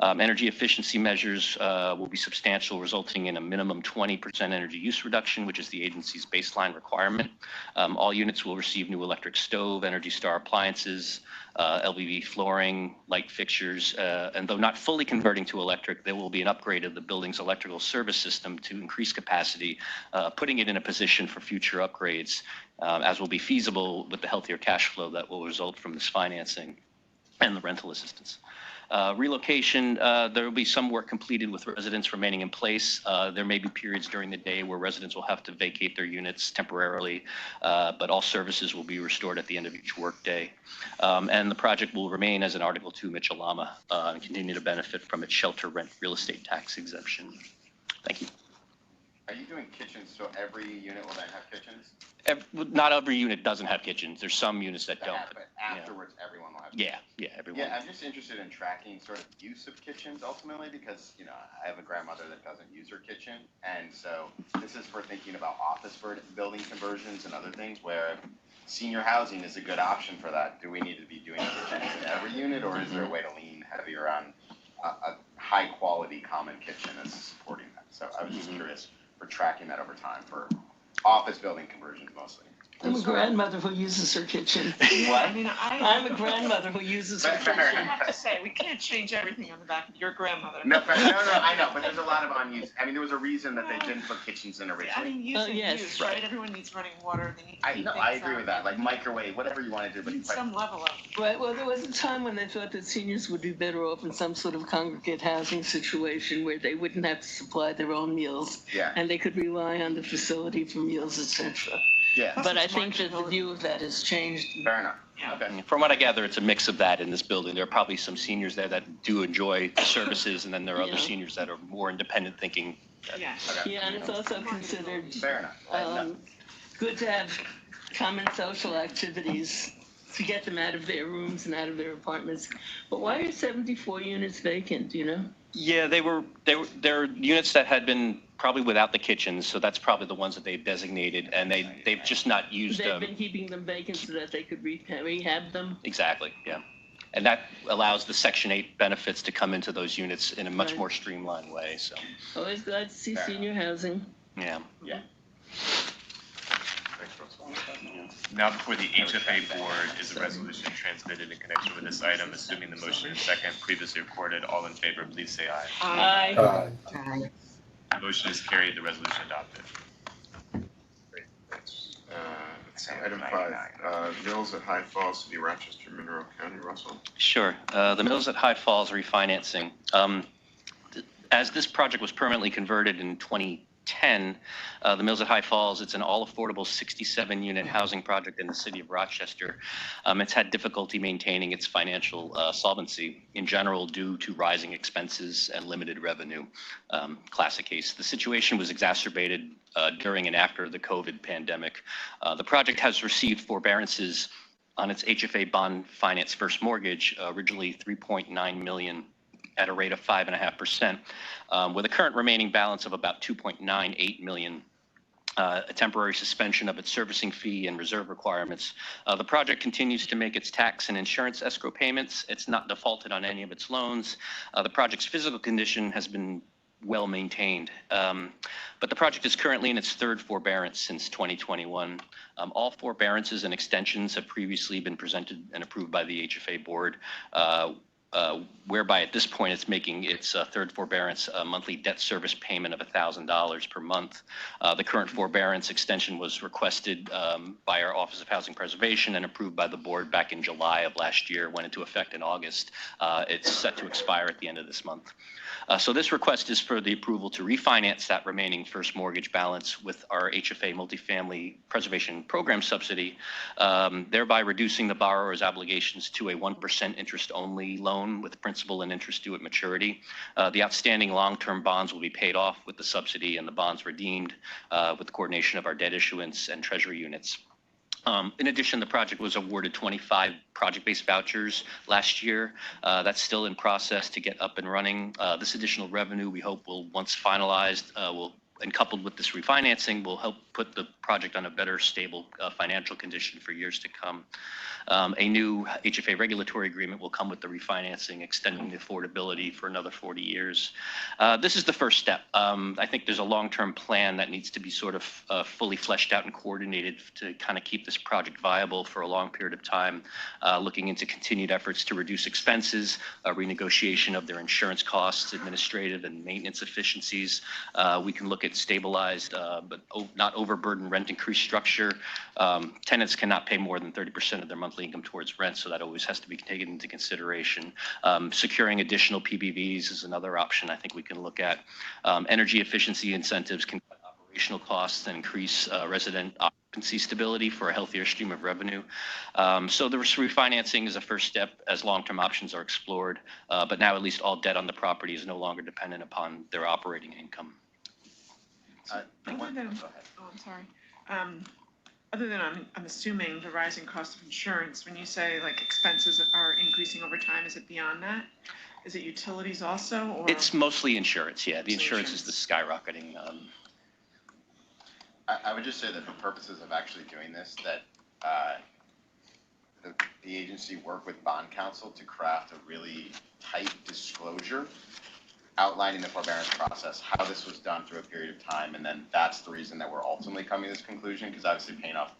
Energy efficiency measures will be substantial, resulting in a minimum 20% energy use reduction, which is the agency's baseline requirement. All units will receive new electric stove, Energy Star appliances, LVV flooring, light fixtures, and though not fully converting to electric, there will be an upgrade of the building's electrical service system to increase capacity, putting it in a position for future upgrades, as will be feasible with the healthier cash flow that will result from this financing and the rental assistance. Relocation, there will be some work completed with residents remaining in place. There may be periods during the day where residents will have to vacate their units temporarily, but all services will be restored at the end of each workday. And the project will remain as an Article 2 Mitchell-Lama and continue to benefit from its shelter rent real estate tax exemption. Thank you. Are you doing kitchens, so every unit will then have kitchens? Not every unit doesn't have kitchens. There's some units that don't. But afterwards, everyone will have kitchens. Yeah, everyone. Yeah, I'm just interested in tracking sort of use of kitchens ultimately because, you know, I have a grandmother that doesn't use her kitchen. And so this is for thinking about office building conversions and other things where senior housing is a good option for that. Do we need to be doing kitchens in every unit, or is there a way to lean heavier on a high quality common kitchen as supporting that? So I was just curious for tracking that over time for office building conversions mostly. I'm a grandmother who uses her kitchen. What? I mean, I'm a grandmother who uses her kitchen. I have to say, we can't change everything on the back of your grandmother. No, I know, but there's a lot of unused. I mean, there was a reason that they didn't put kitchens in originally. I mean, use, right? Everyone needs running water. They need to I agree with that. Like microwave, whatever you want to do, but some level of. Right. Well, there was a time when they thought that seniors would be better off in some sort of congregate housing situation where they wouldn't have to supply their own meals. Yeah. And they could rely on the facility for meals, etc. Yeah. But I think that the view of that has changed. Fair enough. Yeah. Okay. From what I gather, it's a mix of that in this building. There are probably some seniors there that do enjoy the services, and then there are other seniors that are more independent thinking. Yeah. Okay. Yeah, and it's also considered Fair enough. good to have common social activities to get them out of their rooms and out of their apartments. But why are 74 units vacant, you know? Yeah, they're units that had been probably without the kitchens, so that's probably the ones that they've designated, and they've just not used them. They've been keeping them vacant so that they could rehab them? Exactly, yeah. And that allows the Section 8 benefits to come into those units in a much more streamlined way, so. Always glad to see senior housing. Yeah. Yeah. Now before the HFA board is a resolution transmitted in connection with this item. Assuming the motion is second, previously recorded, all in favor, please say aye. Aye. The motion is carried, the resolution adopted. Great, thanks. Let's see, item 5, Mills at High Falls, City of Rochester, Monroe County, Russell. Sure. The Mills at High Falls refinancing. As this project was permanently converted in 2010, 10. The Mills at High Falls, it's an all-affordable 67-unit housing project in the city of Rochester. It's had difficulty maintaining its financial solvency in general due to rising expenses and limited revenue. Classic case. The situation was exacerbated during and after the COVID pandemic. The project has received forbearances on its HFA bond finance first mortgage, originally $3.9 million at a rate of 5.5%, with a current remaining balance of about $2.98 million. A temporary suspension of its servicing fee and reserve requirements. The project continues to make its tax and insurance escrow payments. It's not defaulted on any of its loans. The project's physical condition has been well maintained, but the project is currently in its third forbearance since 2021. All forbearances and extensions have previously been presented and approved by the HFA board, whereby at this point it's making its third forbearance a monthly debt service payment of $1,000 per month. The current forbearance extension was requested by our Office of Housing Preservation and approved by the board back in July of last year, went into effect in August. It's set to expire at the end of this month. So this request is for the approval to refinance that remaining first mortgage balance with our HFA multifamily preservation program subsidy, thereby reducing the borrower's obligations to a 1% interest-only loan with principal and interest due at maturity. The outstanding long-term bonds will be paid off with the subsidy and the bonds redeemed with the coordination of our debt issuance and treasury units. In addition, the project was awarded 25 project-based vouchers last year. That's still in process to get up and running. This additional revenue, we hope, will, once finalized, and coupled with this refinancing, will help put the project on a better, stable financial condition for years to come. A new HFA regulatory agreement will come with the refinancing, extending the affordability for another 40 years. This is the first step. I think there's a long-term plan that needs to be sort of fully fleshed out and coordinated to kind of keep this project viable for a long period of time, looking into continued efforts to reduce expenses, renegotiation of their insurance costs, administrative and maintenance efficiencies. We can look at stabilized but not overburdened rent increase structure. Tenants cannot pay more than 30% of their monthly income towards rent, so that always has to be taken into consideration. Securing additional PBVs is another option I think we can look at. Energy efficiency incentives can cut operational costs and increase resident occupancy stability for a healthier stream of revenue. So the refinancing is a first step as long-term options are explored, but now at least all debt on the property is no longer dependent upon their operating income. I'm sorry. Other than I'm assuming the rising cost of insurance, when you say like expenses are increasing over time, is it beyond that? Is it utilities also? Or? It's mostly insurance, yeah. The insurance is the skyrocketing. I would just say that for purposes of actually doing this, that the agency worked with bond counsel to craft a really tight disclosure outlining the forbearance process, how this was done through a period of time, and then that's the reason that we're ultimately coming to this conclusion, because obviously paying off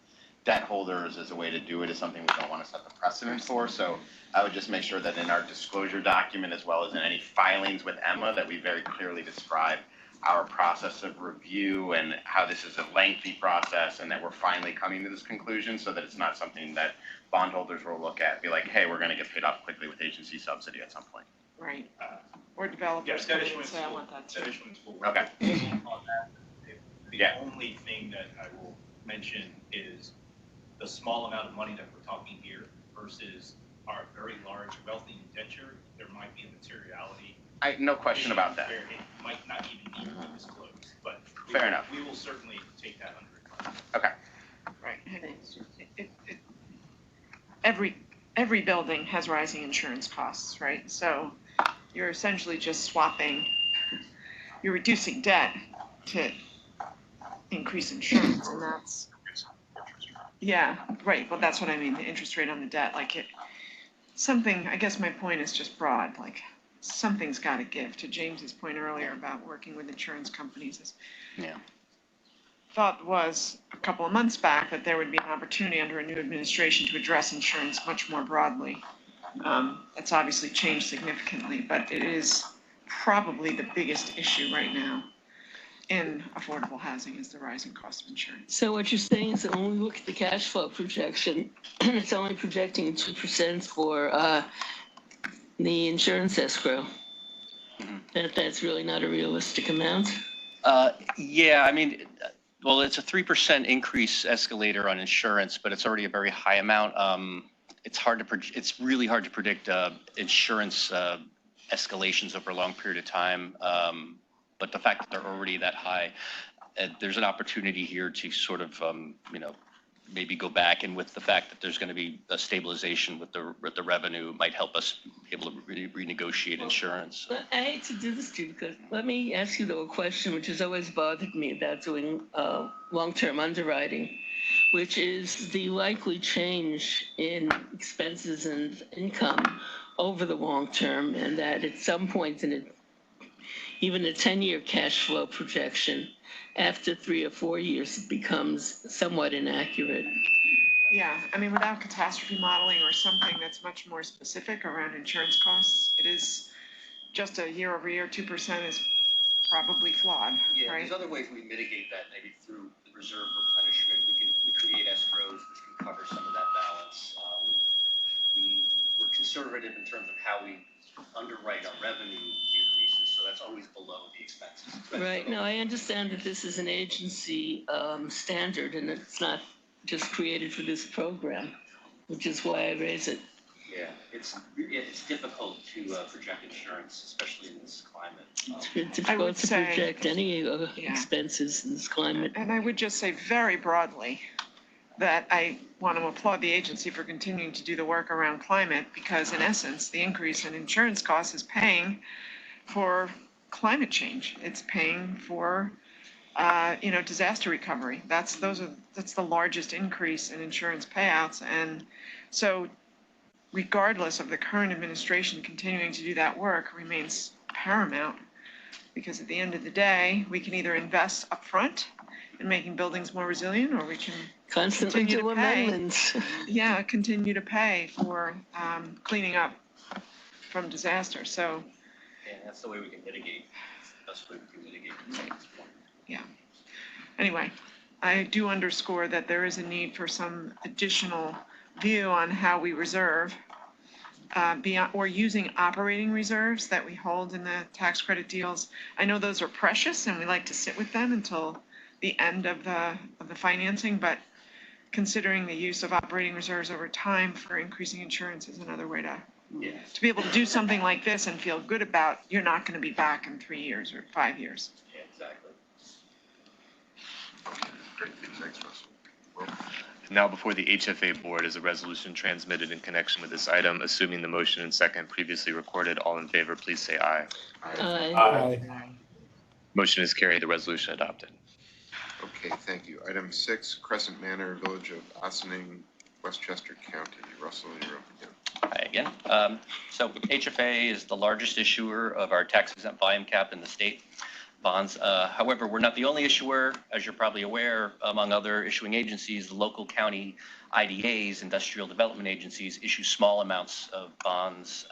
debt holders as a way to do it is something we don't want to set the precedent for. So I would just make sure that in our disclosure document, as well as in any filings with Emma, that we very clearly describe our process of review and how this is a lengthy process, and that we're finally coming to this conclusion, so that it's not something that bondholders will look at and be like, hey, we're going to get paid off quickly with agency subsidy at some point. Right. Or developers. Yeah, say, I want that too. Okay. On that, the only thing that I will mention is the small amount of money that we're talking here versus our very large wealthy indenture. There might be a materiality. No question about that. It might not even need to be disclosed, but fair enough. We will certainly take that under advisement. Okay. Right. Every building has rising insurance costs, right? So you're essentially just swapping, you're reducing debt to increase insurance, and that's, yeah, right, well, that's what I mean, the interest rate on the debt, like something, I guess my point is just broad, like something's got to give, to James's point earlier about working with insurance companies. Yeah. Thought was a couple of months back that there would be an opportunity under a new administration to address insurance much more broadly. It's obviously changed significantly, but it is probably the biggest issue right now in affordable housing is the rising cost of insurance. So what you're saying is that when we look at the cash flow projection, it's only projecting 2% for the insurance escrow. That's really not a realistic amount. Yeah, I mean, well, it's a 3% increase escalator on insurance, but it's already a very high amount. It's really hard to predict insurance escalations over a long period of time. But the fact that they're already that high, there's an opportunity here to sort of, maybe go back, and with the fact that there's going to be a stabilization with the revenue, might help us be able to renegotiate insurance. I hate to do this to you, because let me ask you though a question which has always bothered me about doing long-term underwriting, which is the likely change in expenses and income over the long term, and that at some point in it, even a 10-year cash flow projection, after 3 or 4 years, it becomes somewhat inaccurate. Yeah, I mean, without catastrophe modeling or something that's much more specific around insurance costs, it is just a year over year, 2% is probably flawed, Yeah, right? there's other ways we mitigate that, maybe through the reserve replenishment. We create escrows which can cover some of that balance. We're conservative in terms of how we underwrite our revenue increases, so that's always below the expenses. Right. Now, I understand that this is an agency standard, and it's not just created for this program, which is why I raise it. Yeah, it's difficult to project insurance, especially in this climate. It's difficult to project any expenses in this climate. And I would just say very broadly that I want to applaud the agency for continuing to do the work around climate, because in essence, the increase in insurance costs is paying for climate change. It's paying for, disaster recovery. That's the largest increase in insurance payouts. And so regardless of the current administration continuing to do that work remains paramount, because at the end of the day, we can either invest upfront in making buildings more resilient, or we can constantly do amendments. Yeah, continue to pay for cleaning up from disaster. So, yeah, that's the way we can mitigate. That's the way we can mitigate at this point. Yeah. Anyway, I do underscore that there is a need for some additional view on how we reserve beyond, or using operating reserves that we hold in the tax credit deals. I know those are precious, and we like to sit with them until the end of the financing, but considering the use of operating reserves over time for increasing insurance is another way to be able to do something like this and feel good about you're not going to be back in 3 years or 5 years. Yeah, exactly. Great, thanks, Russell. Well, Now before the HFA board is a resolution transmitted in connection with this item. Assuming the motion and second previously recorded, all in favor, please say aye. Aye. Motion is carried. The resolution adopted. Okay, thank you. Item 6, Crescent Manor, Village of Ossining, Westchester County. Russell, you're up again. Hi again. So HFA is the largest issuer of our tax-exempt volume cap in the state bonds. However, we're not the only issuer. As you're probably aware, among other issuing agencies, the local county IDAs, industrial development agencies, issue small amounts of bonds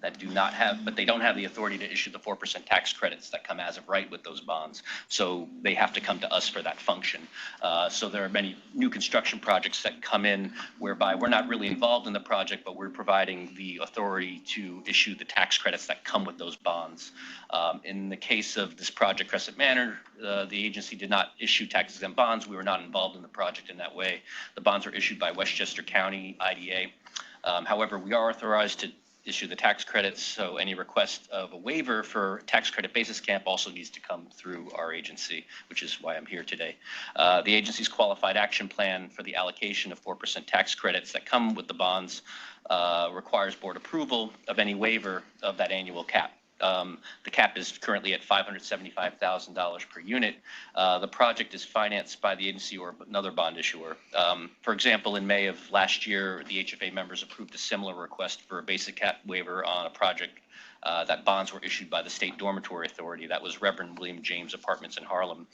that do not have, but they don't have the authority to issue the 4% tax credits that come as of right with those bonds. So they have to come to us for that function. So there are many new construction projects that come in whereby we're not really involved in the project, but we're providing the authority to issue the tax credits that come with those bonds. In the case of this project, Crescent Manor, the agency did not issue tax-exempt bonds. We were not involved in the project in that way. The bonds were issued by Westchester County IDA. However, we are authorized to issue the tax credits, so any request of a waiver for tax credit basis camp also needs to come through our agency, which is why I'm here today. The agency's qualified action plan for the allocation of 4% tax credits that come with the bonds requires board approval of any waiver of that annual cap. The cap is currently at $575,000 per unit. The project is financed by the agency or another bond issuer. For example, in May of last year, the HFA members approved a similar request for a basic cap waiver on a project that bonds were issued by the State Dormitory Authority. That was Reverend William James Apartments in Harlem.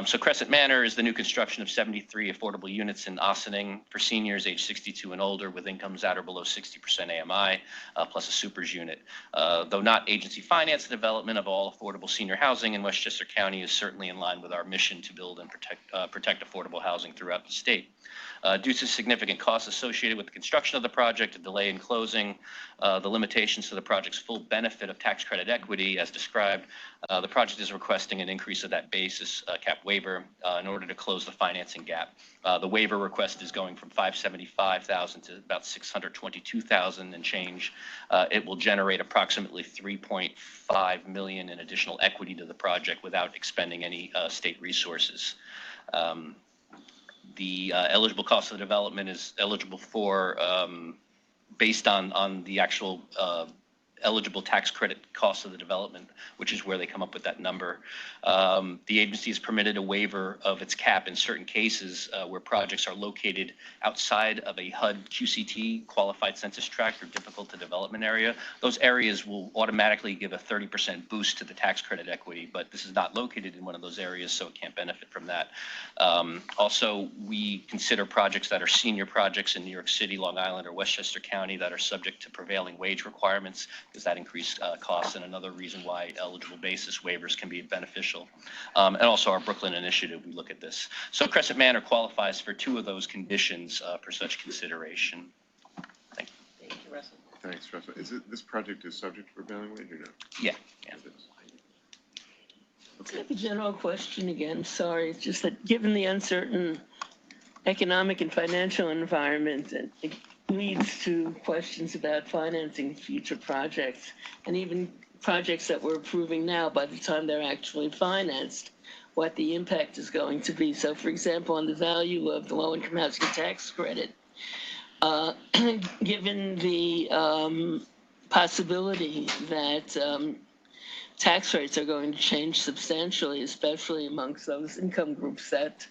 So Crescent Manor is the new construction of 73 affordable units in Ossining for seniors age 62 and older with incomes at or below 60% AMI, plus a supers unit. Though not agency financed, the development of all affordable senior housing in Westchester County is certainly in line with our mission to build and protect affordable housing throughout the state. Due to significant costs associated with the construction of the project, a delay in closing, the limitations to the project's full benefit of tax credit equity as described, the project is requesting an increase of that basis cap waiver in order to close the financing gap. The waiver request is going from $575,000 to about $622,000 and change. It will generate approximately $3.5 million in additional equity to the project without expending any state resources. The eligible cost of development is eligible for based on the actual eligible tax credit cost of the development, which is where they come up with that number. The agency has permitted a waiver of its cap in certain cases where projects are located outside of a HUD QCT qualified census tract or difficult to development area. Those areas will automatically give a 30% boost to the tax credit equity, but this is not located in one of those areas, so it can't benefit from that. Also, we consider projects that are senior projects in New York City, Long Island, or Westchester County that are subject to prevailing wage requirements, because that increased costs, and another reason why eligible basis waivers can be beneficial. And also our Brooklyn initiative, we look at this. So Crescent Manor qualifies for 2 of those conditions for such consideration. Thank you. Thank you, Russell. Thanks, Russell. This project is subject to prevailing wage or no? Yeah. Yeah. I have a general question again. Sorry, it's just that given the uncertain economic and financial environment, it leads to questions about financing future projects, and even projects that we're approving now, by the time they're actually financed, what the impact is going to be. So, for example, on the value of the low-income housing tax credit, given the possibility that tax rates are going to change substantially, especially amongst those income groups that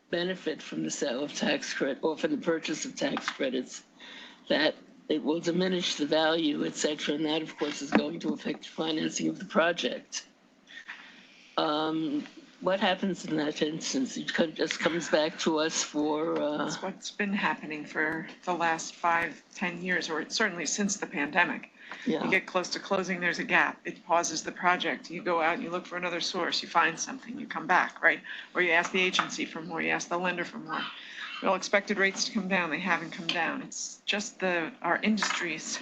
benefit from the sale of tax credit or from the purchase of tax credits, that it will diminish the value, et cetera, and that, of course, is going to affect the financing of the project. What happens in that instance? It just comes back to us for... That's what's been happening for the last 5-10 years, or certainly since the pandemic. Yeah. You get close to closing, there's a gap. It pauses the project. You go out and you look for another source. You find something, you come back, right? Or you ask the agency for more, you ask the lender for more. We all expected rates to come down. They haven't come down. It's just our industries.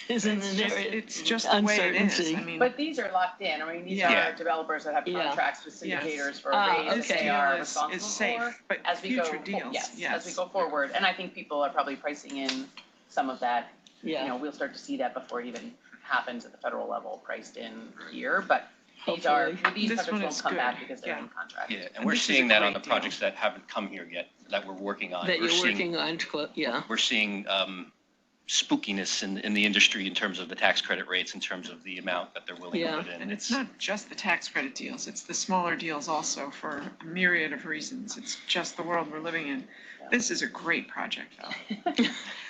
It's just the way it is. I mean, but these are locked in. I mean, these are developers that have contracts with syndicators for a rate that they are responsible for. But as we future go, deals, as we go forward, and I think people are probably pricing in some of that. Yeah. You know, we'll start to see that before it even happens at the federal level, priced in here. But these projects won't come back because they're in contract. Yeah, and we're seeing that on the projects that haven't come here yet, that we're working on. That you're working on, yeah. We're seeing spookiness in the industry in terms of the tax credit rates, in terms of the amount that they're willing to put in. And it's not just the tax credit deals, it's the smaller deals also for a myriad of reasons. It's just the world we're living in. This is a great project, though.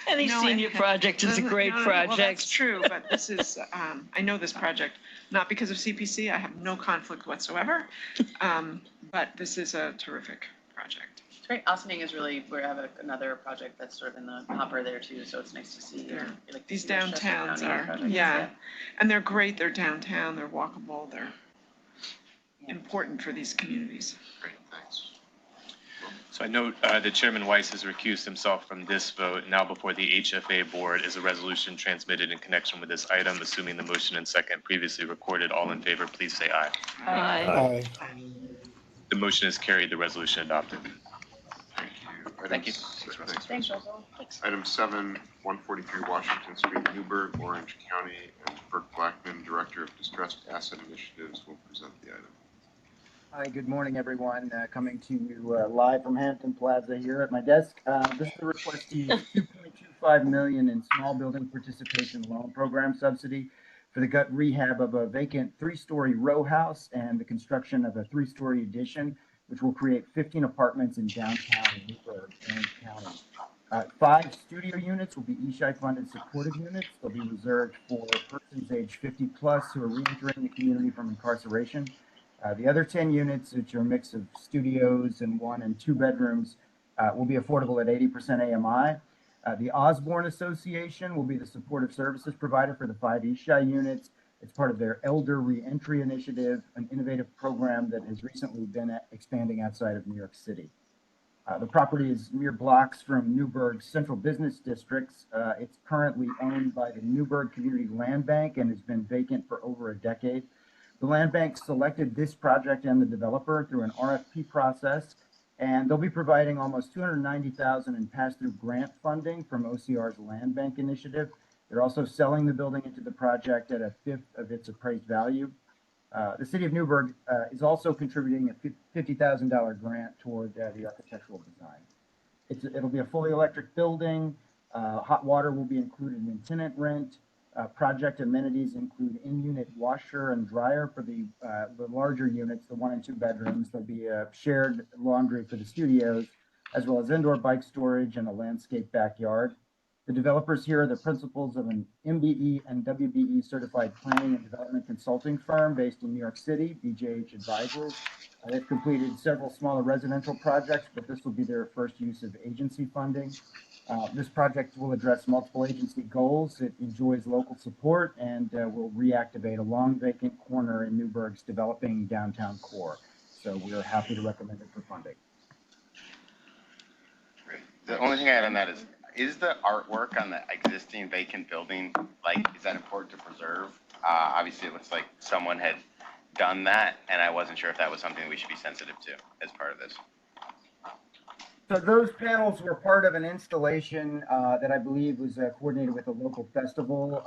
Any senior project is a great project. Well, that's true, but this is, I know this project, not because of CPC, I have no conflict whatsoever, but this is a terrific project. It's great. Ossining is really, we have another project that's sort of in the hopper there too, so it's nice to see. Like these downtowns are, and they're great. They're downtown, they're walkable, they're important for these communities. Great, thanks. So I note that Chairman Weiss has recused himself from this vote. Now before the HFA board is a resolution transmitted in connection with this item. Assuming the motion and second previously recorded, all in favor, please say aye. Aye. The motion is carried. The resolution adopted. Thank you. Thanks, Russell. Item 7, 143 Washington Street, Newburgh, Orange County, and Burke Blackman, Director of Distressed Asset Initiatives, will present the item. Hi, good morning, everyone. Coming to you live from Hampton Plaza here at my desk. This is a request to use $2.25 million in small building participation loan program subsidy for the gut rehab of a vacant 3-story row house and the construction of a 3-story addition, which will create 15 apartments in downtown Newburgh, Orange County. 5 studio units will be ESHI funded supportive units. They'll be reserved for persons age 50 plus who are reentering the community from incarceration. The other 10 units, which are a mix of studios and 1 and 2 bedrooms, will be affordable at 80% AMI. The Osborne Association will be the supportive services provider for the 5 ESHI units. It's part of their Elder Reentry Initiative, an innovative program that has recently been expanding outside of New York City. The property is mere blocks from Newburgh's central business districts. It's currently owned by the Newburgh Community Land Bank and has been vacant for over a decade. The land bank selected this project and the developer through an RFP process, and they'll be providing almost $290,000 in pass-through grant funding from OCR's land bank initiative. They're also selling the building into the project at a fifth of its appraised value. The city of Newburgh is also contributing a $50,000 grant toward the architectural design. It'll be a fully electric building. Hot water will be included in tenant rent. Project amenities include in-unit washer and dryer for the larger units, the 1 and 2 bedrooms. There'll be a shared laundry for the studios, as well as indoor bike storage and a landscape backyard. The developers here are the principals of an MBE and WBE certified planning and development consulting firm based in New York City, BJH Advisors. They've completed several smaller residential projects, but this will be their first use of agency funding. This project will address multiple agency goals. It enjoys local support and will reactivate a long vacant corner in Newburgh's developing downtown core. So we are happy to recommend it for funding. Great. The only thing I add on that is the artwork on the existing vacant building, like, is that important to preserve? Obviously, it looks like someone had done that, and I wasn't sure if that was something we should be sensitive to as part of this. So those panels were part of an installation that I believe was coordinated with a local festival.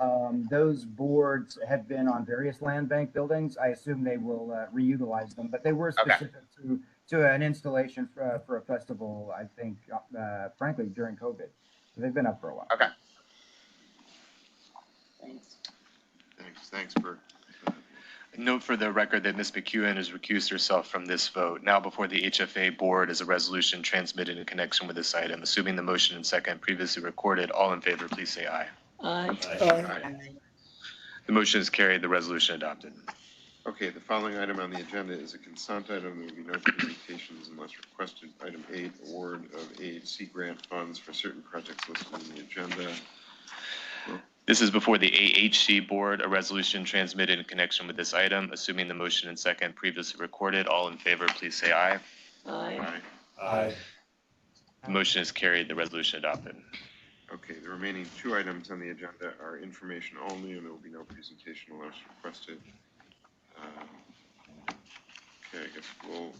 Those boards have been on various land bank buildings. I assume they will reutilize them, but they were specific to an installation for a festival, I think, frankly, during COVID. So they've been up for a while. Okay. Thanks, Bert. Note for the record that Ms. McEwen has recused herself from this vote. Now before the HFA board is a resolution transmitted in connection with this item. Assuming the motion and second previously recorded, all in favor, please say aye. Aye. Aye. The motion is carried, the resolution adopted. Okay, the following item on the agenda is a consent item. There will be no presentations unless requested. Item 8, award of AHC grant funds for certain projects listed in the agenda. This is before the AHC board, a resolution transmitted in connection with this item. Assuming the motion and second previously recorded, all in favor, please say aye. Aye. Aye. The motion is carried, the resolution adopted. Okay, the remaining 2 items on the agenda are information only, and there will be no presentation unless requested. Okay, I guess we'll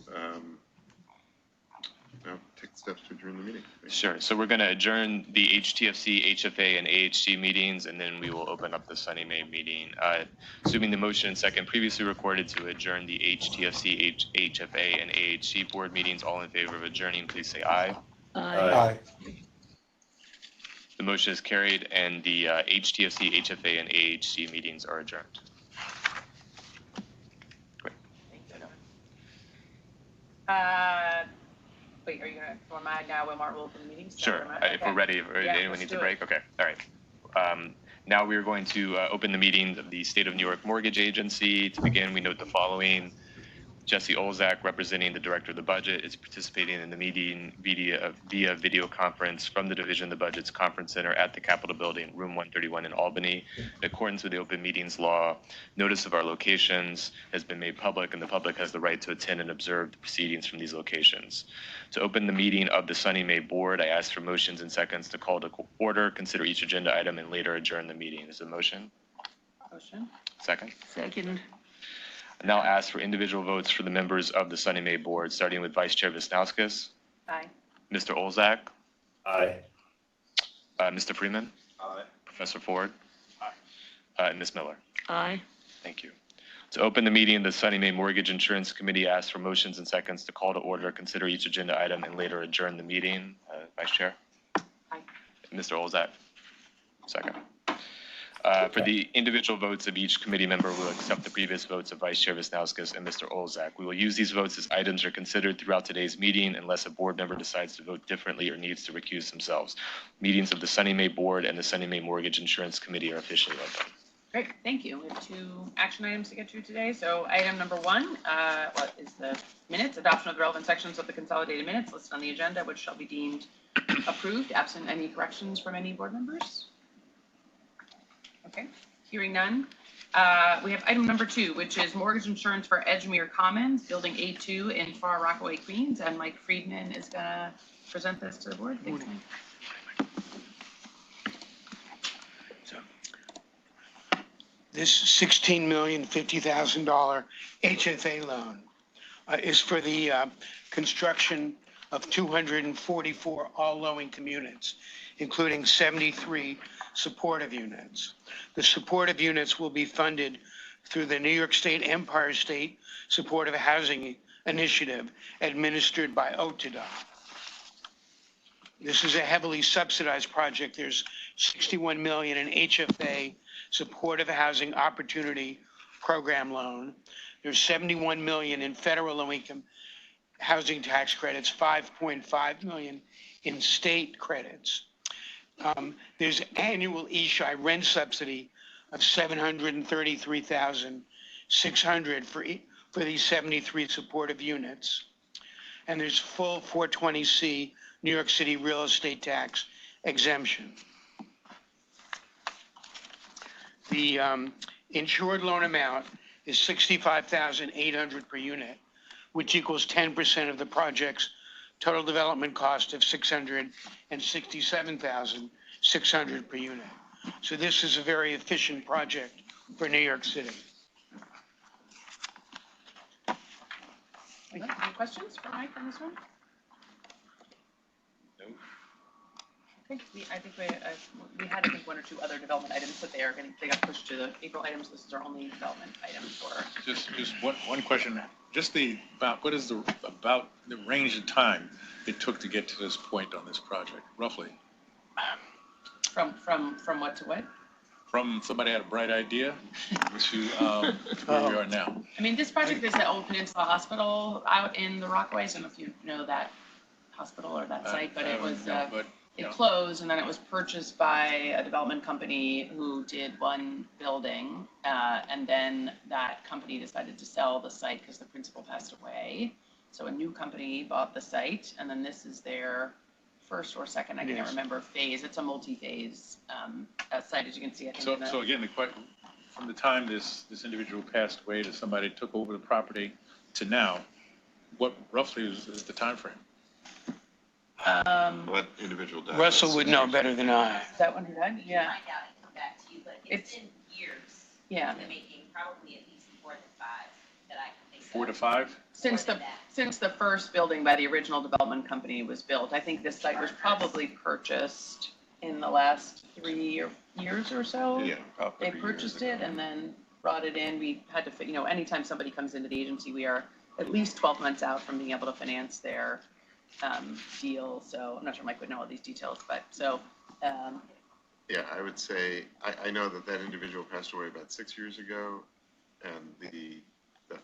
now take steps to adjourn the meeting. Sure. So we're going to adjourn the HTFC, HFA, and AHC meetings, and then we will open up the SONYMA meeting. Assuming the motion and second previously recorded to adjourn the HTFC, HFA, and AHC board meetings, all in favor of adjourning, please say aye. Aye. The motion is carried, and the HTFC, HFA, and AHC meetings are adjourned. Great. Wait, are you going to format now when Martin will open the meeting? Sure. If we're ready, anyone needs a break? Okay. All right. Now we are going to open the meeting of the State of New York Mortgage Agency. To begin, we note the following. Jesse Olzak, representing the Director of the Budget, is participating in the meeting via video conference from the Division of the Budget's Conference Center at the Capitol Building, Room 131 in Albany. In accordance with the Open Meetings Law, notice of our locations has been made public, and the public has the right to attend and observe the proceedings from these locations. To open the meeting of the SONYMA Board, I ask for motions and seconds to call to order, consider each agenda item, and later adjourn the meeting. Is there a motion? Motion. Second? Second. I now ask for individual votes for the members of the SONYMA Board, starting with Vice Chair Wisnauskas. Aye. Mr. Olzak. Aye. Mr. Freeman. Aye. Professor Ford. Aye. And Ms. Miller. Aye. Thank you. To open the meeting, the SONYMA Mortgage Insurance Committee asks for motions and seconds to call to order, consider each agenda item, and later adjourn the meeting. Vice Chair. Aye. Mr. Olzak. Second. For the individual votes of each committee member, we'll accept the previous votes of Vice Chair Wisnauskas and Mr. Olzak. We will use these votes as items are considered throughout today's meeting unless a board member decides to vote differently or needs to recuse themselves. Meetings of the SONYMA Board and the SONYMA Mortgage Insurance Committee are officially open. Great, thank you. We have 2 action items to get through today. So item number 1, what is the minutes? Adoption of the relevant sections of the consolidated minutes listed on the agenda, which shall be deemed approved, absent any corrections from any board members. Okay, hearing none. We have item number 2, which is mortgage insurance for Edgemere Commons, Building A2 in Far Rockaway, Queens. And Mike Friedman is going to present this to the board. Thanks, Mike. This $16,050,000 HFA loan is for the construction of 244 all low-income units, including 73 supportive units. The supportive units will be funded through the New York State Empire State Supportive Housing Initiative administered by OTDA. This is a heavily subsidized project. There's $61 million in HFA Supportive Housing Opportunity Program loan. There's $71 million in federal low-income housing tax credits, $5.5 million in state credits. There's annual ESHI rent subsidy of $733,600 for these 73 supportive units. And there's full 420C New York City real estate tax exemption. The insured loan amount is $65,800 per unit, which equals 10% of the project's total development cost of $667,600 per unit. So this is a very efficient project for New York City. Any questions for Mike on this one? No. Okay, I think we had, I think, 1 or 2 other development items, but they got pushed to the April items. This is our only development item for. Just one question. Just what is about the range of time it took to get to this point on this project, roughly? From what to what? From somebody had a bright idea to where we are now. I mean, this project is the Old Peninsula Hospital out in the Rockaways. I don't know if you know that hospital or that site, but it was. It closed, and then it was purchased by a development company who did one building, and then that company decided to sell the site because the principal passed away. So a new company bought the site, and then this is their first or second, I can't remember, phase. It's a multi-phase site, as you can see. I think So again, from the time this individual passed away to somebody took over the property to now, what roughly is the time frame? What individual died? Russell would know better than I. Is that one who died? Yeah. Find out and come back to you, but it's been years. Yeah. In the making, probably at least 4 to 5 that I can think of. 4 to 5? Since the first building by the original development company was built, I think this site was probably purchased in the last 3 years or so. Yeah, They purchased it and then brought it in. We had to, anytime somebody comes into the agency, we are at least 12 months out from being able to finance their deal. So I'm not sure Mike would know all these details, but so. Yeah, I would say, I know that individual passed away about 6 years ago, and the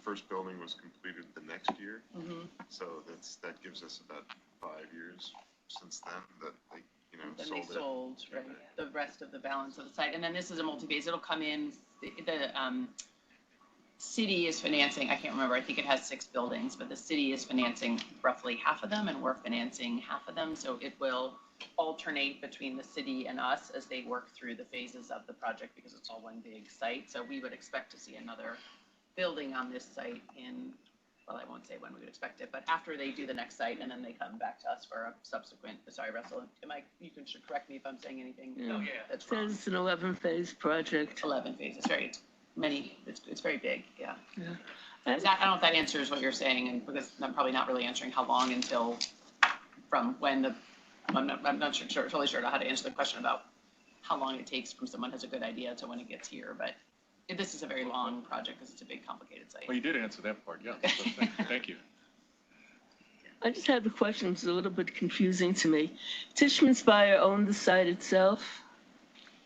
first building was completed the next year. Mm-hmm. So that gives us about 5 years since then that they, Then sold they sold the rest of the balance of the site. And then this is a multi-phase. It'll come in, the city is financing, I can't remember, I think it has 6 buildings, but the city is financing roughly half of them and we're financing half of them. So it will alternate between the city and us as they work through the phases of the project because it's all one big site. So we would expect to see another building on this site in, well, I won't say when we would expect it, but after they do the next site and then they come back to us for a subsequent, sorry, Russell, you can correct me if I'm saying anything. Yeah. That's wrong. It's an 11-phase project. 11 phases, very many, it's very big, yeah. Yeah. I don't know if that answers what you're saying, and because I'm probably not really answering how long until, from when I'm not totally sure how to answer the question about how long it takes from someone has a good idea to when it gets here, but this is a very long project because it's a big, complicated site. Well, you did answer that part, yeah. So thank you. I just have a question. It's a little bit confusing to me. Tishman Speyer owned the site itself?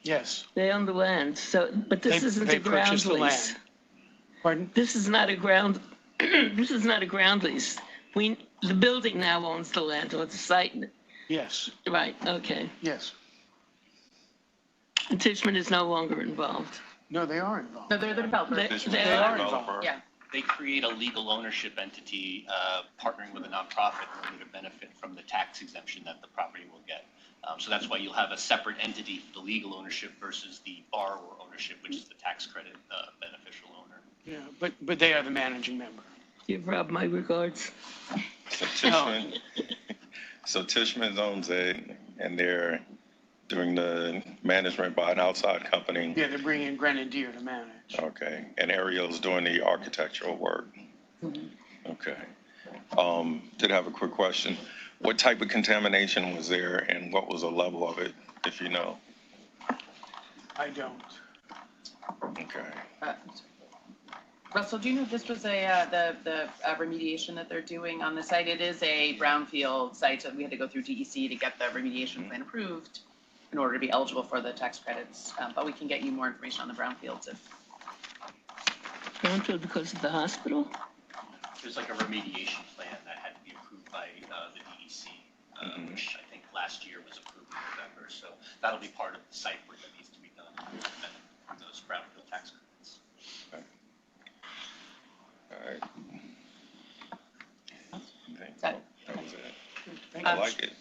Yes. They own the land, but this isn't a ground lease. Pardon? This is not a ground. This is not a ground lease. The building now owns the land or the site. Yes. Right. Okay. Yes. And Tishman is no longer involved. No, they are involved. No, they're the developer. They are involved. Yeah. They create a legal ownership entity, partnering with a nonprofit in order to benefit from the tax exemption that the property will get. So that's why you'll have a separate entity for the legal ownership versus the borrower ownership, which is the tax credit beneficial owner. Yeah, but they are the managing member. Give Rob my regards. So Tishman, so Tishman owns it, and they're doing the management by an outside company. Yeah, they're bringing Grenadier to manage. Okay, and Ariel's doing the architectural work. Okay. Did have a quick question. What type of contamination was there, and what was the level of it, if you know? I don't. Okay. Russell, do you know if this was the remediation that they're doing on the site? It is a brownfield site, so we had to go through DEC to get the remediation plan approved in order to be eligible for the tax credits. But we can get you more information on the brownfields if. Brownfield because of the hospital? There's like a remediation plan that had to be approved by the DEC, which I think last year was approved in November. So that'll be part of the site work that needs to be done and those brownfield tax credits. All right. That was it. I like it.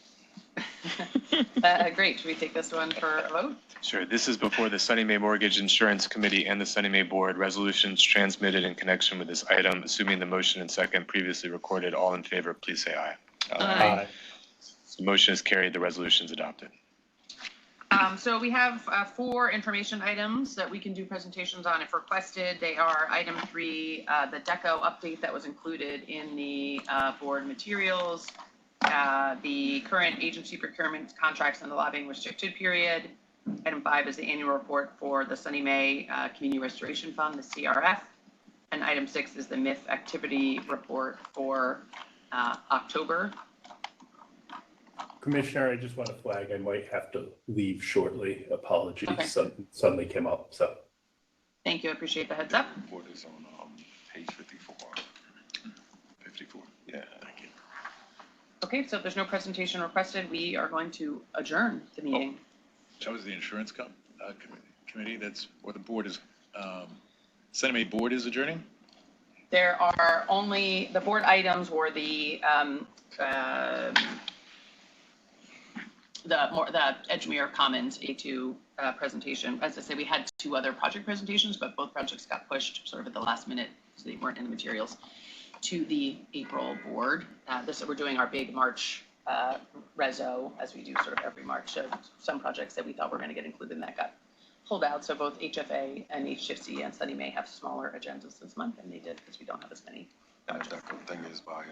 Great. Should we take this one for a vote? Sure. This is before the Sunny Mae Mortgage Insurance Committee and the Sunny Mae Board. Resolutions transmitted in connection with this item. Assuming the motion and second previously recorded, all in favor, please say aye. Aye. The motion is carried. The resolution is adopted. So we have 4 information items that we can do presentations on if requested. They are item 3, the DECO update that was included in the board materials, the current agency procurement contracts and the lobbying restricted period. Item 5 is the annual report for the Sunny Mae Community Restoration Fund, the CRF. And item 6 is the MIF activity report for October. Commissioner, I just want to flag I might have to leave shortly. Apologies, Okay. Suddenly came up. So Thank you. I appreciate the heads up. The report is on page 54. 54. Yeah. Thank you. Okay, so if there's no presentation requested, we are going to adjourn the meeting. That was the insurance committee. That's what the board is. Sunny Mae Board is adjourning. There are only, the board items were the Edgemere Commons A2 presentation. As I say, we had 2 other project presentations, but both projects got pushed sort of at the last minute, so they weren't in the materials, to the April board. We're doing our big March reso, as we do sort of every March. So some projects that we thought were going to get included in that got pulled out. So both HFA and HTFC and Sunny Mae have smaller agendas this month, and they did because we don't have as many. And the DECO thing is by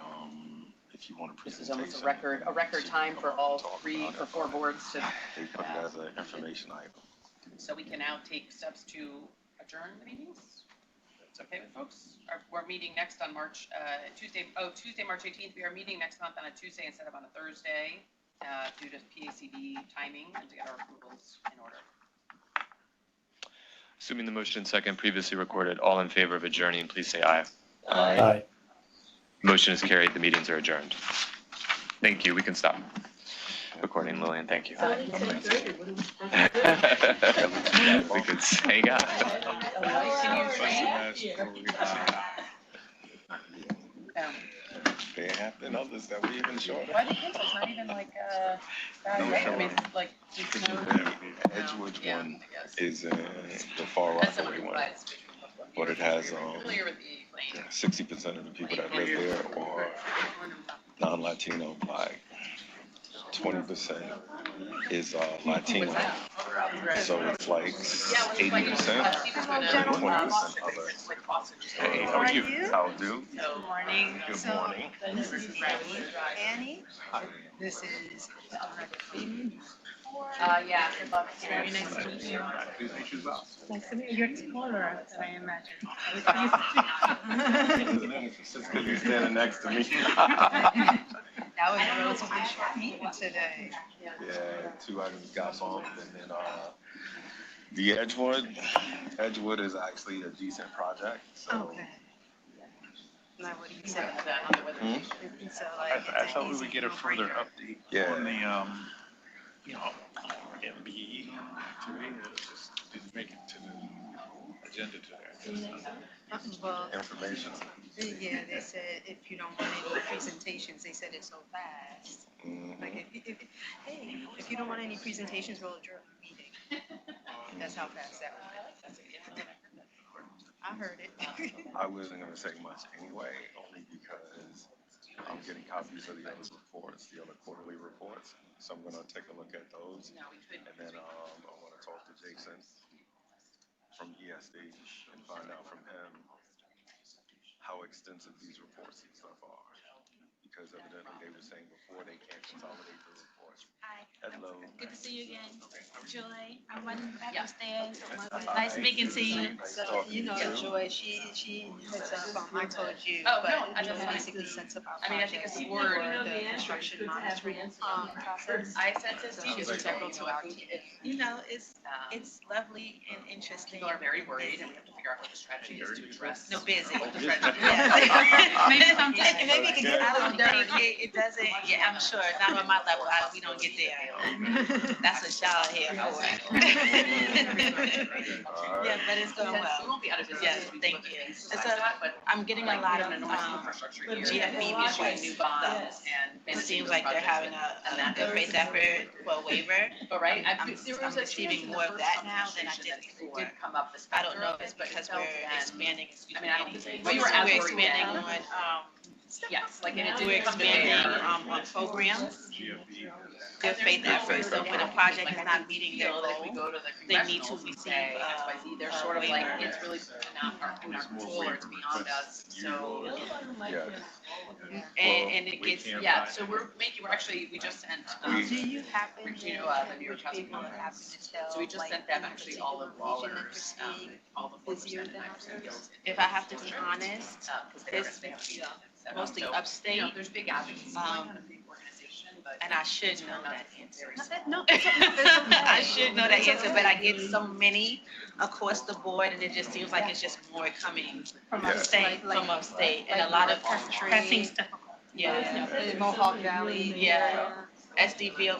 if you want to This is almost a record time for all 4 boards to. They put it as an information item. So we can now take steps to adjourn the meetings. That's okay with folks. We're meeting next on Tuesday, March 18th. We are meeting next month on a Tuesday instead of on a Thursday due to PACB timing and to get our approvals in order. Assuming the motion and second previously recorded, all in favor of adjourning, please say aye. Aye. Motion is carried. The meetings are adjourned. Thank you. We can stop recording, Lillian. Thank you. We could say There have been others that we even shorter. Why the cancel? It's not even like bad, right? I mean, like it's no. Edgewood one is the Far Rockaway one, but it has 60% of the people that live there are non-Latino, Black. 20% is Latino, so it's like 80%, and 20% other. Hey, how are you? How do? Good morning. Good morning. This is Annie. This is Yeah, good luck. very nice to meet you. Please meet you, Val. Nice to meet you. You're taller than I imagine. Because you're standing next to me. That was a relatively short meeting today. Yeah, 2 items got bumped, and then the Edgewood is actually a decent project. So. Okay. Now, what do you say? So, I thought we would get a further update on the MB. Just didn't make it to the agenda today. Well, information. yeah, they said if you don't want any presentations, they said it's so fast. Like if you don't want any presentations, we'll adjourn the meeting. That's how fast that was. I heard it. I wasn't gonna say much anyway, only because I'm getting copies of the other reports, the other quarterly reports. So I'm gonna take a look at those. And then, I wanna talk to Jason from ESD and find out from him how extensive these reports and stuff are. Because evidently they were saying before they can't consolidate the reports. Hi. Hello. Good to see you again. Joy, I'm running back upstairs. Nice speaking to you. So, you know, Joy, she heads up, I told you, Oh, but no, I Joy just- basically sets up our I mean, I think projects it's for word. the construction monitoring process. I sent it So to you. she's integral to our team. You know, it's lovely and interesting. People are very worried, and we have to figure out what the strategy is to address. No, busy. What the strategy is. Maybe sometimes. Yeah, Maybe it can get out of it doesn't, yeah, I'm sure, not on my level, we don't get there. That's what y'all here for. Yeah, but it's going We well. won't be out of business. Yes, We can thank look at you. things It's like a- that, but I'm getting a like, lot we of, have enormous infrastructure here. GFB Issuing issues. new bonds and. It managing seems those like they're projects having and a that good faith effort for a waiver. But right, I'm there was a receiving chance in more the of first that now than I did conversation that before. It did come up, the I don't specter know of if it's it, but it because felt we're then- expanding, I mean, I don't think. we're expanding on, Yes, like, and it we're did come to expanding, bear. on programs. Good faith effort, so when a project is not meeting their Feel that if we goal, go to the they need to congressionals and receive, say XYZ, they're sort of like, waiver. it's really not in our control or it's beyond us, so. And it gets, yeah, so we're actually, we just sent, Do you happen to you know, the New York House of people happen to tell? So we just sent them actually all of Waller's, all the 4% busier and than 9% yields. If I have to be honest, Because they have to be mostly so, you upstate, know, there's big advocacy going on, a big organization, but. and I should know that answer. No, I should know that answer, but I get so many across the board, and it just seems like it's just more coming from upstate, and a lot of Country. pressing stuff. Yeah. Mohawk Valley. Yeah. SDV